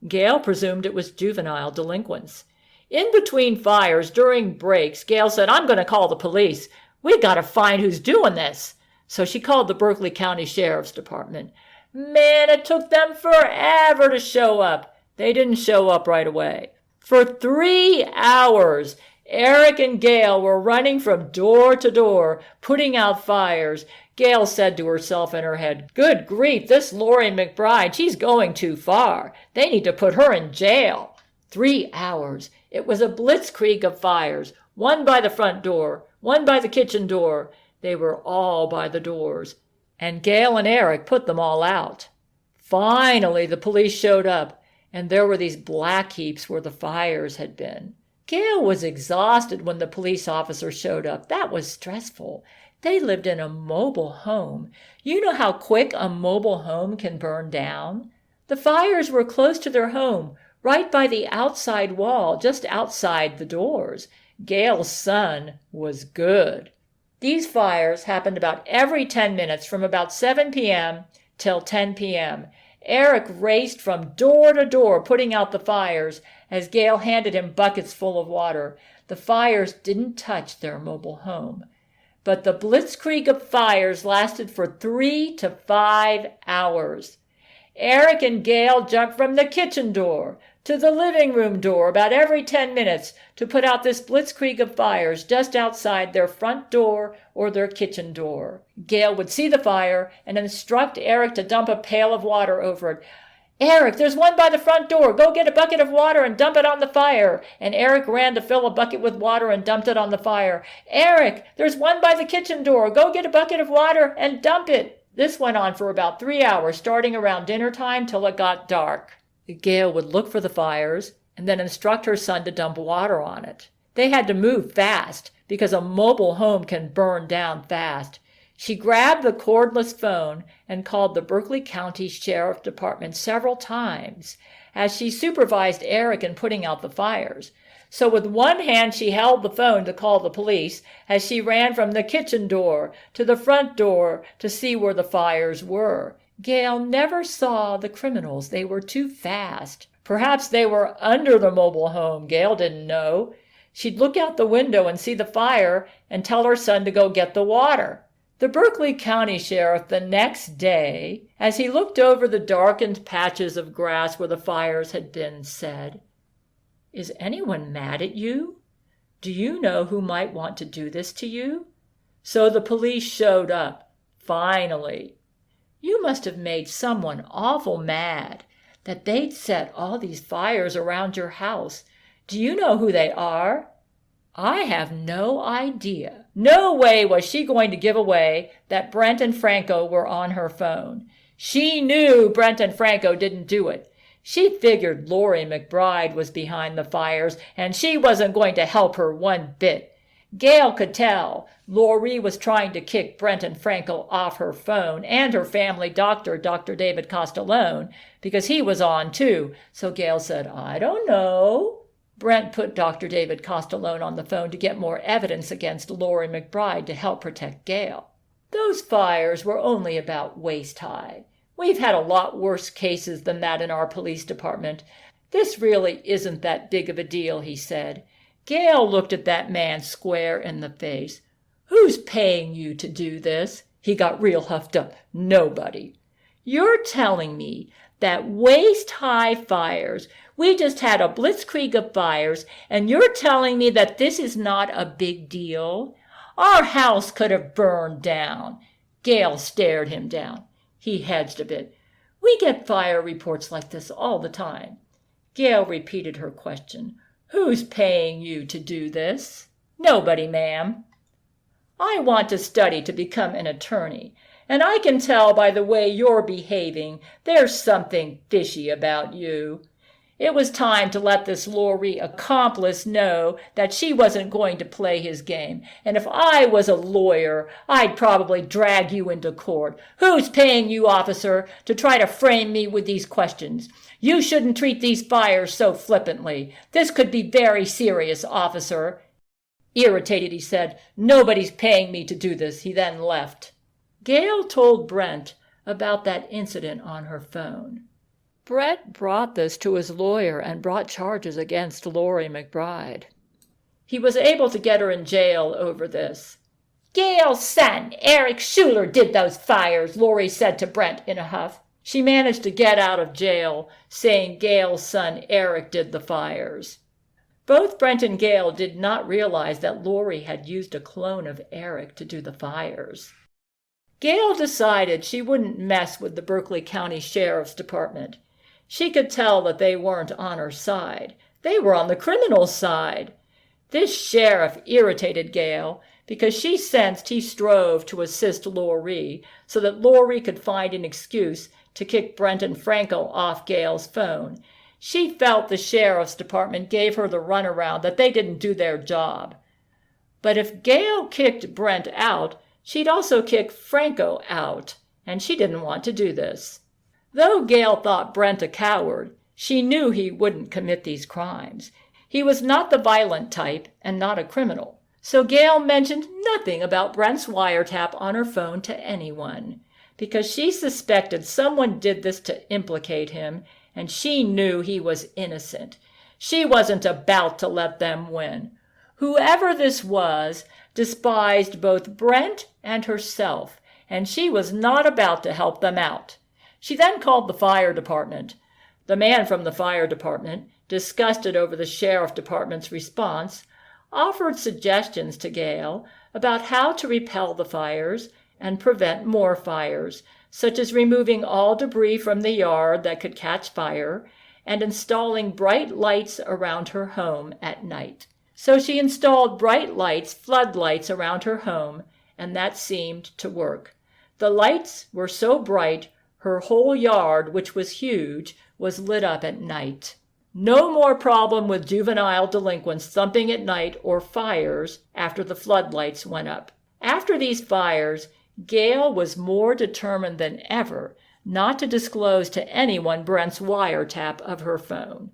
Gail presumed it was juvenile delinquents. In between fires, during breaks, Gail said, "I'm going to call the police. We got to find who's doing this." So she called the Berkeley County Sheriff's Department. Man, it took them forever to show up. They didn't show up right away. For 3 hours, Eric and Gail were running from door to door, putting out fires. Gail said to herself in her head, "Good grief, this Laurie McBride, she's going too far. They need to put her in jail." 3 hours. It was a blitzkrieg of fires, one by the front door, one by the kitchen door. They were all by the doors. And Gail and Eric put them all out. Finally, the police showed up, and there were these black heaps where the fires had been. Gail was exhausted when the police officer showed up. That was stressful. They lived in a mobile home. You know how quick a mobile home can burn down? The fires were close to their home, right by the outside wall, just outside the doors. Gail's son was good. These fires happened about every 10 minutes from about 7 p.m. till 10 p.m. Eric raced from door to door putting out the fires as Gail handed him buckets full of water. The fires didn't touch their mobile home. But the blitzkrieg of fires lasted for 3 to 5 hours. Eric and Gail jumped from the kitchen door to the living room door about every 10 minutes to put out this blitzkrieg of fires just outside their front door or their kitchen door. Gail would see the fire and instruct Eric to dump a pail of water over it. "Eric, there's one by the front door. Go get a bucket of water and dump it on the fire." And Eric ran to fill a bucket with water and dumped it on the fire. "Eric, there's one by the kitchen door. Go get a bucket of water and dump it." This went on for about 3 hours, starting around dinner time till it got dark. Gail would look for the fires and then instruct her son to dump water on it. They had to move fast because a mobile home can burn down fast. She grabbed the cordless phone and called the Berkeley County Sheriff Department several times as she supervised Eric in putting out the fires. So with one hand she held the phone to call the police as she ran from the kitchen door to the front door to see where the fires were. Gail never saw the criminals. They were too fast. Perhaps they were under the mobile home. Gail didn't know. She'd look out the window and see the fire and tell her son to go get the water. The Berkeley County Sheriff the next day, as he looked over the darkened patches of grass where the fires had been, said, "Is anyone mad at you? Do you know who might want to do this to you?" So the police showed up, finally. "You must have made someone awful mad that they'd set all these fires around your house. Do you know who they are?" "I have no idea." No way was she going to give away that Brent and Franco were on her phone. She knew Brent and Franco didn't do it. She figured Laurie McBride was behind the fires, and she wasn't going to help her one bit. Gail could tell Laurie was trying to kick Brent and Franco off her phone and her family doctor, Dr. David Castellone, because he was on too. So Gail said, "I don't know." Brent put Dr. David Castellone on the phone to get more evidence against Laurie McBride to help protect Gail. Those fires were only about waist high. We've had a lot worse cases than that in our police department. This really isn't that big of a deal, he said. Gail looked at that man square in the face. "Who's paying you to do this?" He got real huffed up. "Nobody." "You're telling me that waist-high fires, we just had a blitzkrieg of fires, and you're telling me that this is not a big deal? Our house could have burned down." Gail stared him down. He hedged a bit. "We get fire reports like this all the time." Gail repeated her question. "Who's paying you to do this?" "Nobody, ma'am." "I want to study to become an attorney, and I can tell by the way you're behaving there's something fishy about you." It was time to let this Laurie accomplice know that she wasn't going to play his game. "And if I was a lawyer, I'd probably drag you into court. Who's paying you, officer, to try to frame me with these questions? You shouldn't treat these fires so flippantly. This could be very serious, officer." Irritated, he said, "Nobody's paying me to do this." He then left. Gail told Brent about that incident on her phone. Brent brought this to his lawyer and brought charges against Laurie McBride. He was able to get her in jail over this. "Gail's son, Eric Schuler, did those fires," Laurie said to Brent in a huff. She managed to get out of jail, saying Gail's son Eric did the fires. Both Brent and Gail did not realize that Laurie had used a clone of Eric to do the fires. Gail decided she wouldn't mess with the Berkeley County Sheriff's Department. She could tell that they weren't on her side. They were on the criminal's side. This sheriff irritated Gail because she sensed he strove to assist Laurie so that Laurie could find an excuse to kick Brent and Franco off Gail's phone. She felt the sheriff's department gave her the runaround, that they didn't do their job. But if Gail kicked Brent out, she'd also kick Franco out, and she didn't want to do this. Though Gail thought Brent a coward, she knew he wouldn't commit these crimes. He was not the violent type and not a criminal. So Gail mentioned nothing about Brent's wiretap on her phone to anyone, because she suspected someone did this to implicate him, and she knew he was innocent. She wasn't about to let them win. Whoever this was despised both Brent and herself, and she was not about to help them out. She then called the fire department. The man from the fire department, disgusted over the sheriff department's response, offered suggestions to Gail about how to repel the fires and prevent more fires, such as removing all debris from the yard that could catch fire and installing bright lights around her home at night. So she installed bright lights, floodlights around her home, and that seemed to work. The lights were so bright her whole yard, which was huge, was lit up at night. No more problem with juvenile delinquents thumping at night or fires after the floodlights went up. After these fires, Gail was more determined than ever not to disclose to anyone Brent's wiretap of her phone,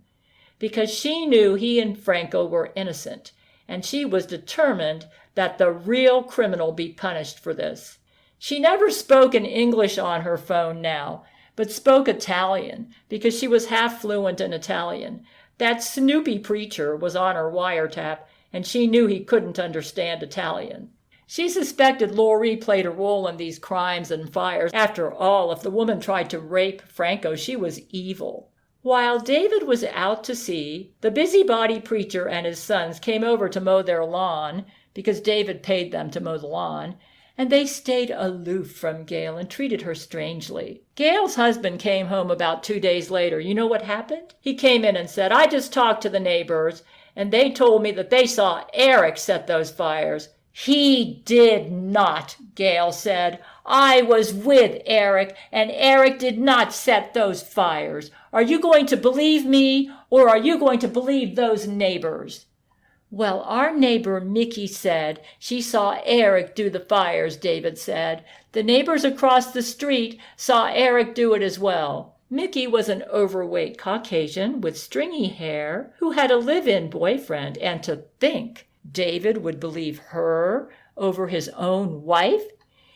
because she knew he and Franco were innocent, and she was determined that the real criminal be punished for this. She never spoke in English on her phone now, but spoke Italian because she was half fluent in Italian. That Snoopy preacher was on her wiretap, and she knew he couldn't understand Italian. She suspected Laurie played a role in these crimes and fires. After all, if the woman tried to rape Franco, she was evil. While David was out to sea, the busybody preacher and his sons came over to mow their lawn, because David paid them to mow the lawn, and they stayed aloof from Gail and treated her strangely. Gail's husband came home about 2 days later. You know what happened? He came in and said, "I just talked to the neighbors, and they told me that they saw Eric set those fires." "He did not," Gail said. "I was with Eric, and Eric did not set those fires. Are you going to believe me, or are you going to believe those neighbors?" "Well, our neighbor Mickey said she saw Eric do the fires," David said. "The neighbors across the street saw Eric do it as well." Mickey was an overweight Caucasian with stringy hair who had a live-in boyfriend, and to think David would believe her over his own wife.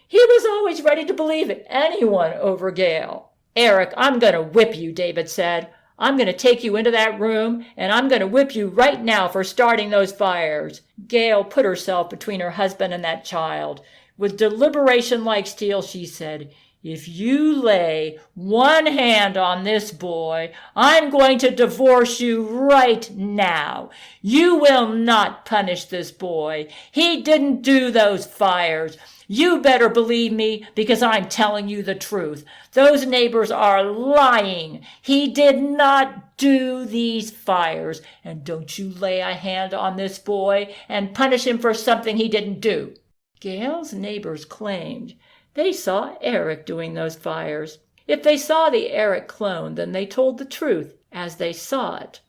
He was always ready to believe anyone over Gail. "Eric, I'm going to whip you," David said. "I'm going to take you into that room, and I'm going to whip you right now for starting those fires." Gail put herself between her husband and that child. With deliberation like steel, she said, "If you lay one hand on this boy, I'm going to divorce you right now. You will not punish this boy. He didn't do those fires. You better believe me because I'm telling you the truth. Those neighbors are lying. He did not do these fires. And don't you lay a hand on this boy and punish him for something he didn't do." Gail's neighbors claimed they saw Eric doing those fires. If they saw the Eric clone, then they told the truth as they saw it.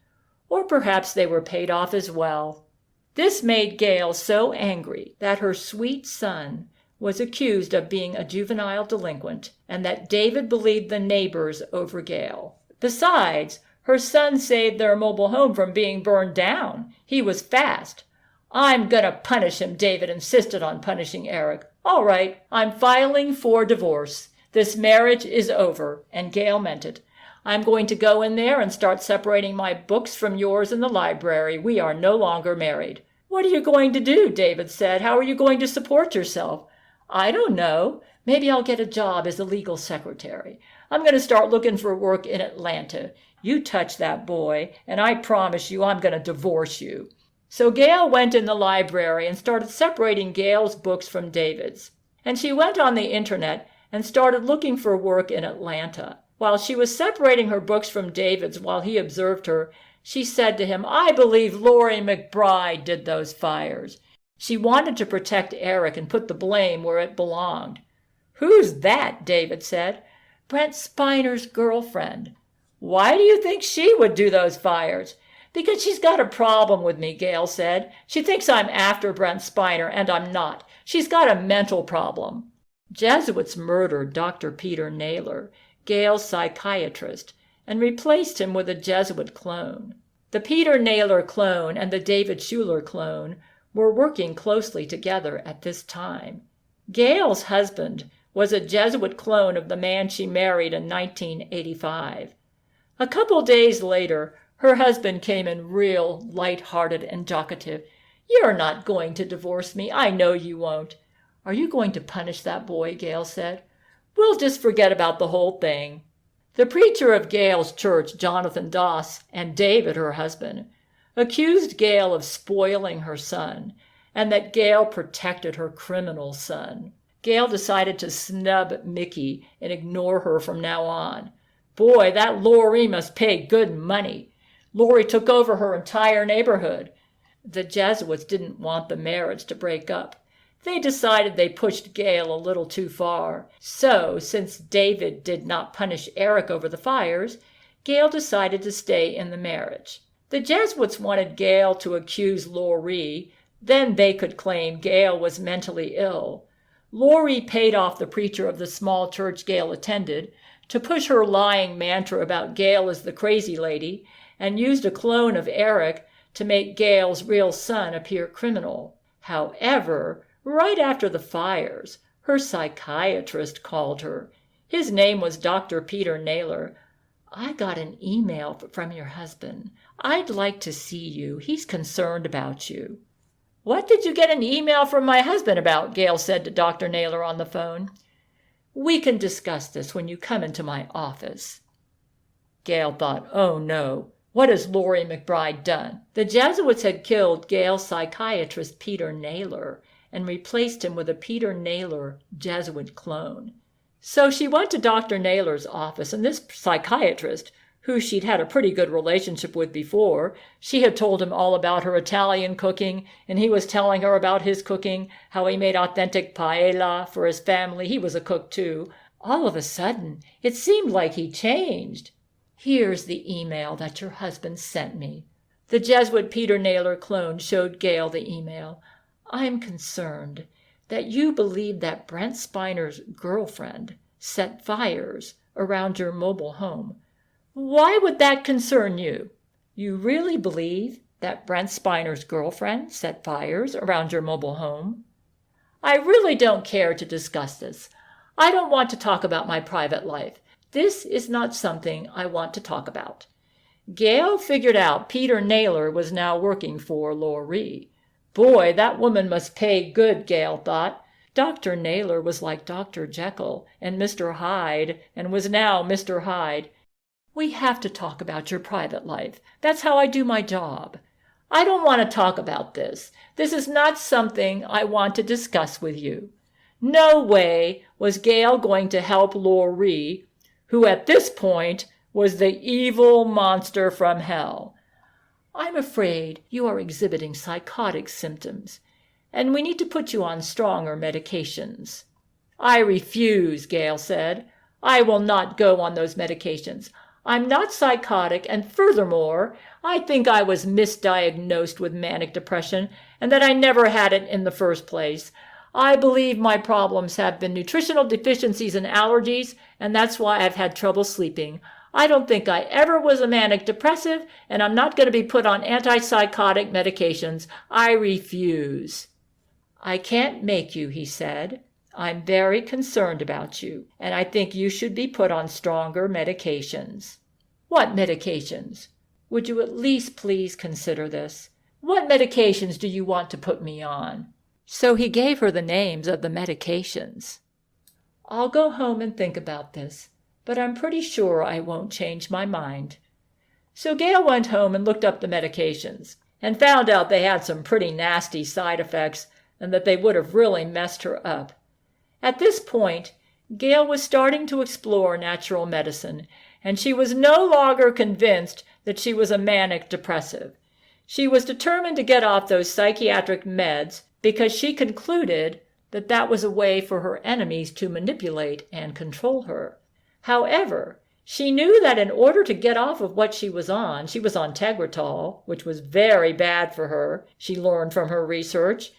Or perhaps they were paid off as well. This made Gail so angry that her sweet son was accused of being a juvenile delinquent, and that David believed the neighbors over Gail. Besides, her son saved their mobile home from being burned down. He was fast. "I'm going to punish him," David insisted on punishing Eric. "All right, I'm filing for divorce. This marriage is over," and Gail meant it. "I'm going to go in there and start separating my books from yours in the library. We are no longer married." "What are you going to do?" David said. "How are you going to support yourself?" "I don't know. Maybe I'll get a job as a legal secretary. I'm going to start looking for work in Atlanta. You touch that boy, and I promise you I'm going to divorce you." So Gail went in the library and started separating Gail's books from David's. And she went on the internet and started looking for work in Atlanta. While she was separating her books from David's while he observed her, she said to him, "I believe Laurie McBride did those fires." She wanted to protect Eric and put the blame where it belonged. "Who's that?" David said. "Brent Spiner's girlfriend." "Why do you think she would do those fires?" "Because she's got a problem with me," Gail said. "She thinks I'm after Brent Spiner, and I'm not. She's got a mental problem." Jesuits murdered Dr. Peter Naylor, Gail's psychiatrist, and replaced him with a Jesuit clone. The Peter Naylor clone and the David Schuler clone were working closely together at this time. Gail's husband was a Jesuit clone of the man she married in 1985. A couple days later, her husband came in real light-hearted and talkative. "You're not going to divorce me. I know you won't." "Are you going to punish that boy?" Gail said. "We'll just forget about the whole thing." The preacher of Gail's church, Jonathan Doss, and David, her husband, accused Gail of spoiling her son, and that Gail protected her criminal son. Gail decided to snub Mickey and ignore her from now on. Boy, that Laurie must pay good money. Laurie took over her entire neighborhood. The Jesuits didn't want the marriage to break up. They decided they pushed Gail a little too far. So, since David did not punish Eric over the fires, Gail decided to stay in the marriage. The Jesuits wanted Gail to accuse Laurie, then they could claim Gail was mentally ill. Laurie paid off the preacher of the small church Gail attended to push her lying mantra about Gail as the crazy lady, and used a clone of Eric to make Gail's real son appear criminal. However, right after the fires, her psychiatrist called her. His name was Dr. Peter Naylor. "I got an email from your husband. I'd like to see you. He's concerned about you." "What did you get an email from my husband about?" Gail said to Dr. Naylor on the phone. "We can discuss this when you come into my office." Gail thought, "Oh no. What has Laurie McBride done?" The Jesuits had killed Gail's psychiatrist Peter Naylor and replaced him with a Peter Naylor Jesuit clone. So she went to Dr. Naylor's office, and this psychiatrist, who she'd had a pretty good relationship with before. She had told him all about her Italian cooking, and he was telling her about his cooking, how he made authentic paella for his family. He was a cook too. All of a sudden, it seemed like he changed. "Here's the email that your husband sent me." The Jesuit Peter Naylor clone showed Gail the email. "I'm concerned that you believe that Brent Spiner's girlfriend set fires around your mobile home. Why would that concern you? You really believe that Brent Spiner's girlfriend set fires around your mobile home?" "I really don't care to discuss this. I don't want to talk about my private life. This is not something I want to talk about." Gail figured out Peter Naylor was now working for Laurie. Boy, that woman must pay good, Gail thought. Dr. Naylor was like Dr. Jekyll and Mr. Hyde, and was now Mr. Hyde. "We have to talk about your private life. That's how I do my job." "I don't want to talk about this. This is not something I want to discuss with you." No way was Gail going to help Laurie, who at this point was the evil monster from hell. "I'm afraid you are exhibiting psychotic symptoms, and we need to put you on stronger medications." "I refuse," Gail said. "I will not go on those medications. I'm not psychotic, and furthermore, I think I was misdiagnosed with manic depression and that I never had it in the first place. I believe my problems have been nutritional deficiencies and allergies, and that's why I've had trouble sleeping. I don't think I ever was a manic depressive, and I'm not going to be put on antipsychotic medications. I refuse." "I can't make you," he said. "I'm very concerned about you, and I think you should be put on stronger medications." "What medications? Would you at least please consider this? What medications do you want to put me on?" So he gave her the names of the medications. "I'll go home and think about this, but I'm pretty sure I won't change my mind." So Gail went home and looked up the medications and found out they had some pretty nasty side effects and that they would have really messed her up. At this point, Gail was starting to explore natural medicine, and she was no longer convinced that she was a manic depressive. She was determined to get off those psychiatric meds because she concluded that that was a way for her enemies to manipulate and control her. However, she knew that in order to get off of what she was on Tegretol, which was very bad for her, she learned from her research.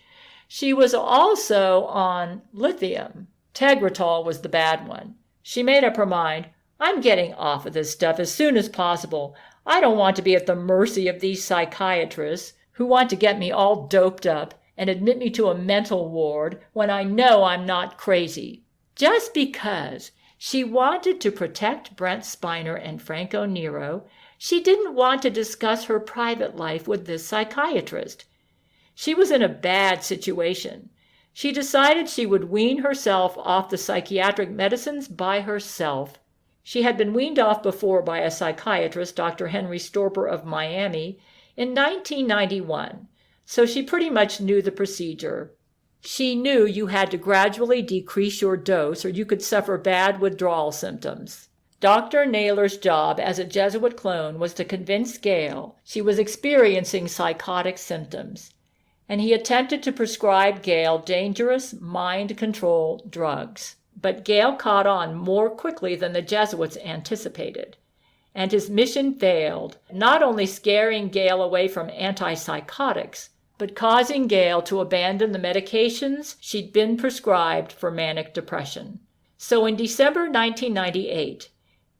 She was also on lithium. Tegretol was the bad one. She made up her mind, "I'm getting off of this stuff as soon as possible. I don't want to be at the mercy of these psychiatrists who want to get me all doped up and admit me to a mental ward when I know I'm not crazy." Just because she wanted to protect Brent Spiner and Franco Nero, she didn't want to discuss her private life with this psychiatrist. She was in a bad situation. She decided she would wean herself off the psychiatric medicines by herself. She had been weaned off before by a psychiatrist, Dr. Henry Storper of Miami, in 1991, so she pretty much knew the procedure. She knew you had to gradually decrease your dose or you could suffer bad withdrawal symptoms. Dr. Naylor's job as a Jesuit clone was to convince Gail she was experiencing psychotic symptoms, and he attempted to prescribe Gail dangerous mind control drugs. But Gail caught on more quickly than the Jesuits anticipated, and his mission failed, not only scaring Gail away from antipsychotics, but causing Gail to abandon the medications she'd been prescribed for manic depression. So in December 1998,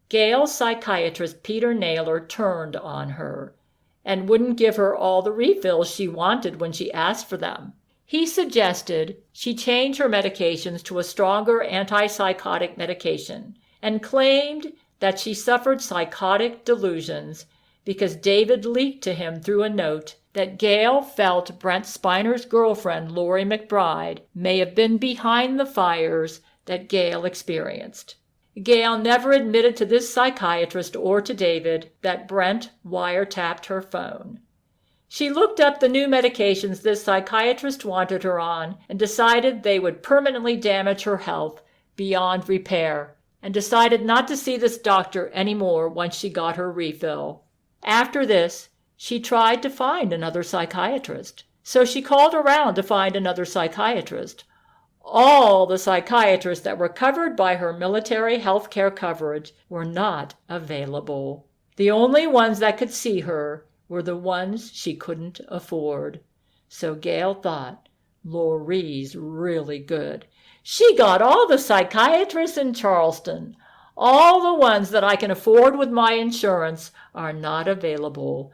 Gail's psychiatrist Peter Naylor turned on her and wouldn't give her all the refills she wanted when she asked for them. He suggested she change her medications to a stronger antipsychotic medication and claimed that she suffered psychotic delusions because David leaked to him through a note that Gail felt Brent Spiner's girlfriend, Laurie McBride, may have been behind the fires that Gail experienced. Gail never admitted to this psychiatrist or to David that Brent wiretapped her phone. She looked up the new medications this psychiatrist wanted her on and decided they would permanently damage her health beyond repair. and decided not to see this doctor anymore once she got her refill. After this, she tried to find another psychiatrist. So she called around to find another psychiatrist. All the psychiatrists that were covered by her military health care coverage were not available. The only ones that could see her were the ones she couldn't afford. So Gail thought, Lorrie's really good. She got all the psychiatrists in Charleston. All the ones that I can afford with my insurance are not available.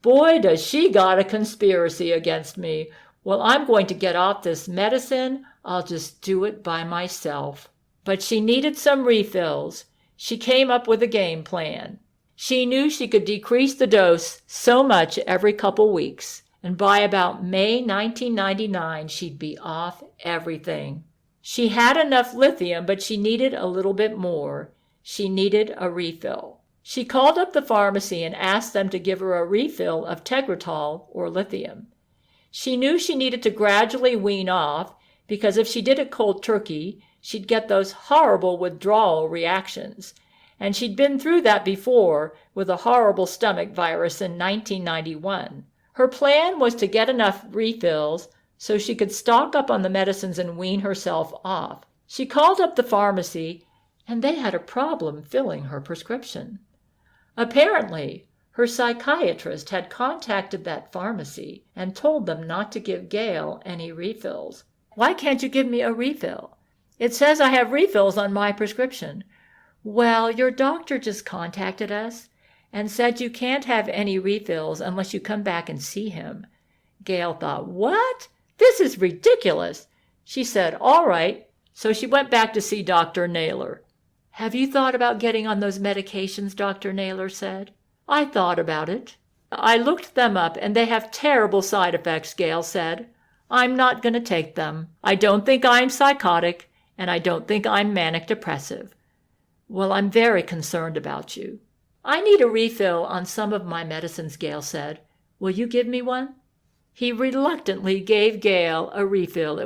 Boy, does she got a conspiracy against me. Well, I'm going to get off this medicine. I'll just do it by myself. But she needed some refills. She came up with a game plan. She knew she could decrease the dose so much every couple weeks, and by about May 1999, she'd be off everything. She had enough lithium, but she needed a little bit more. She needed a refill. She called up the pharmacy and asked them to give her a refill of Tegretol or lithium. She knew she needed to gradually wean off because if she did it cold turkey, she'd get those horrible withdrawal reactions. And she'd been through that before with a horrible stomach virus in 1991. Her plan was to get enough refills so she could stock up on the medicines and wean herself off. She called up the pharmacy, and they had a problem filling her prescription. Apparently, her psychiatrist had contacted that pharmacy and told them not to give Gail any refills. Why can't you give me a refill? It says I have refills on my prescription. Well, your doctor just contacted us and said you can't have any refills unless you come back and see him. Gail thought, what? This is ridiculous. She said, all right. So she went back to see Dr. Naylor. Have you thought about getting on those medications? Dr. Naylor said. I thought about it. I looked them up and they have terrible side effects, Gail said. I'm not going to take them. I don't think I'm psychotic and I don't think I'm manic depressive. Well, I'm very concerned about you. I need a refill on some of my medicines, Gail said. Will you give me one? He reluctantly gave Gail a refill.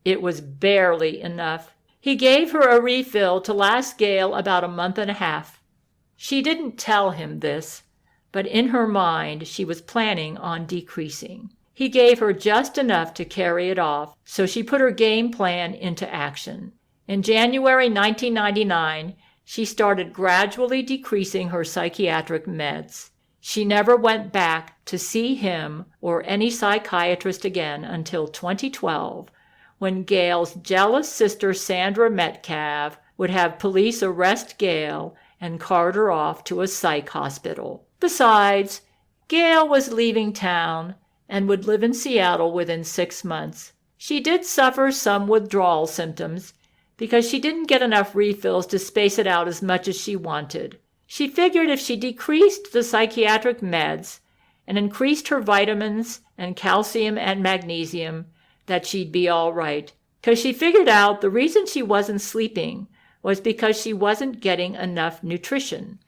It was barely enough. He gave her a refill to last Gail about a month and a half. She didn't tell him this, but in her mind she was planning on decreasing. He gave her just enough to carry it off, so she put her game plan into action. In January 1999, she started gradually decreasing her psychiatric meds. She never went back to see him or any psychiatrist again until 2012, when Gail's jealous sister Sandra Metcalf would have police arrest Gail and cart her off to a psych hospital. Besides, Gail was leaving town and would live in Seattle within 6 months. She did suffer some withdrawal symptoms because she didn't get enough refills to space it out as much as she wanted. She figured if she decreased the psychiatric meds and increased her vitamins and calcium and magnesium, that she'd be all right. Because she figured out the reason she wasn't sleeping was because she wasn't getting enough nutrition,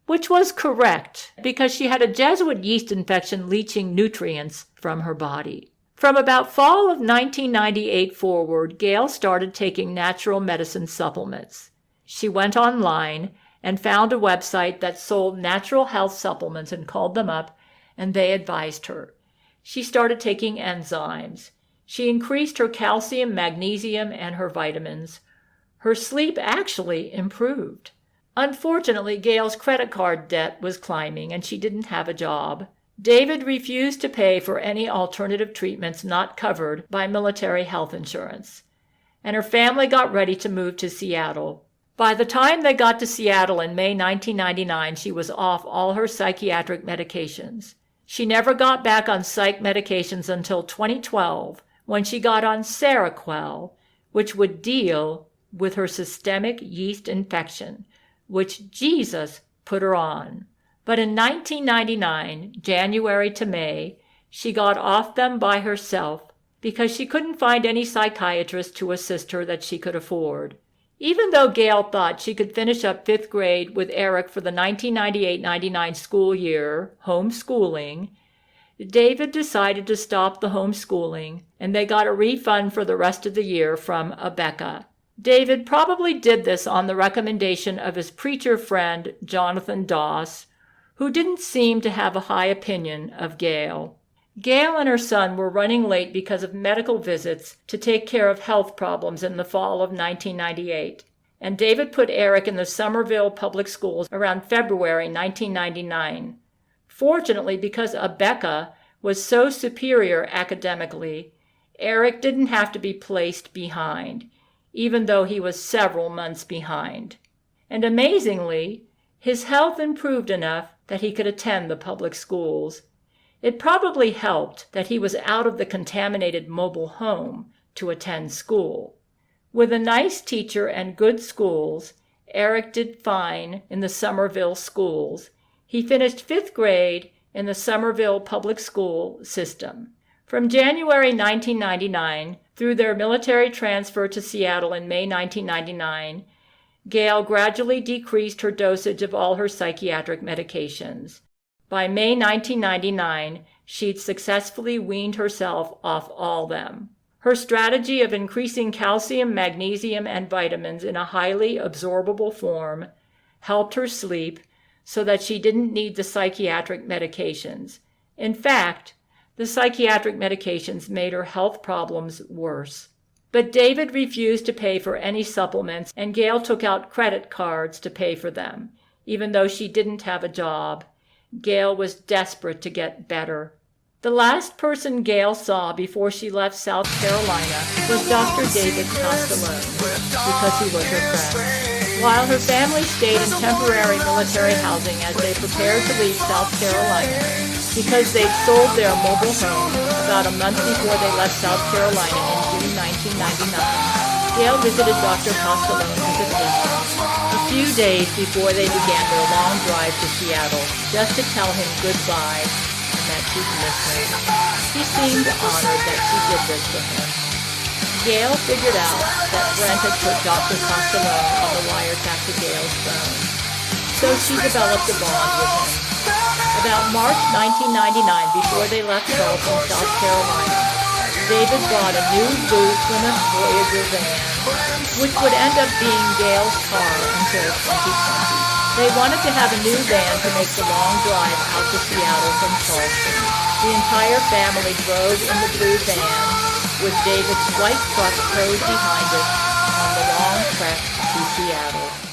which was correct because she had a Jesuit yeast infection leaching nutrients from her body. From about fall of 1998 forward, Gail started taking natural medicine supplements. She went online and found a website that sold natural health supplements and called them up, and they advised her. She started taking enzymes. She increased her calcium, magnesium, and her vitamins. Her sleep actually improved. Unfortunately, Gail's credit card debt was climbing, and she didn't have a job. David refused to pay for any alternative treatments not covered by military health insurance, and her family got ready to move to Seattle. By the time they got to Seattle in May 1999, she was off all her psychiatric medications. She never got back on psych medications until 2012, when she got on Seroquel, which would deal with her systemic yeast infection, which Jesus put her on. But in 1999, January to May, she got off them by herself because she couldn't find any psychiatrist to assist her that she could afford. Even though Gail thought she could finish up 5th grade with Eric for the 1998-99 school year, homeschooling, David decided to stop the homeschooling, and they got a refund for the rest of the year from Abeka. David probably did this on the recommendation of his preacher friend, Jonathan Doss, who didn't seem to have a high opinion of Gail. Gail and her son were running late because of medical visits to take care of health problems in the fall of 1998, and David put Eric in the Somerville public schools around February 1999. Fortunately, because Abeka was so superior academically, Eric didn't have to be placed behind, even though he was several months behind. And amazingly, his health improved enough that he could attend the public schools. It probably helped that he was out of the contaminated mobile home to attend school. With a nice teacher and good schools, Eric did fine in the Somerville schools. He finished 5th grade in the Somerville public school system. From January 1999 through their military transfer to Seattle in May 1999, Gail gradually decreased her dosage of all her psychiatric medications. By May 1999, she'd successfully weaned herself off all them. Her strategy of increasing calcium, magnesium, and vitamins in a highly absorbable form helped her sleep so that she didn't need the psychiatric medications. In fact, the psychiatric medications made her health problems worse. But David refused to pay for any supplements, and Gail took out credit cards to pay for them, even though she didn't have a job. Gail was desperate to get better. The last person Gail saw before she left South Carolina was Dr. David Castellone, because he was her friend. While her family stayed in temporary military housing as they prepared to leave South Carolina, because they'd sold their mobile home about a month before they left South Carolina in June 1999, Gail visited Dr. Castellone as a patient a few days before they began their long drive to Seattle, just to tell him goodbye and that she'd miss him. He seemed honored that she did this for him. Gail figured out that Brent had put Dr. Castellone on the wiretap to Gail's phone, so she developed a bond with him. About March 1999, before they left Charleston, South Carolina, David bought a new blue Plymouth Voyager van, which would end up being Gail's car until 2020. They wanted to have a new van to make the long drive out to Seattle from Charleston. The entire family drove in the blue van, with David's white truck towed behind it on the long trek to Seattle.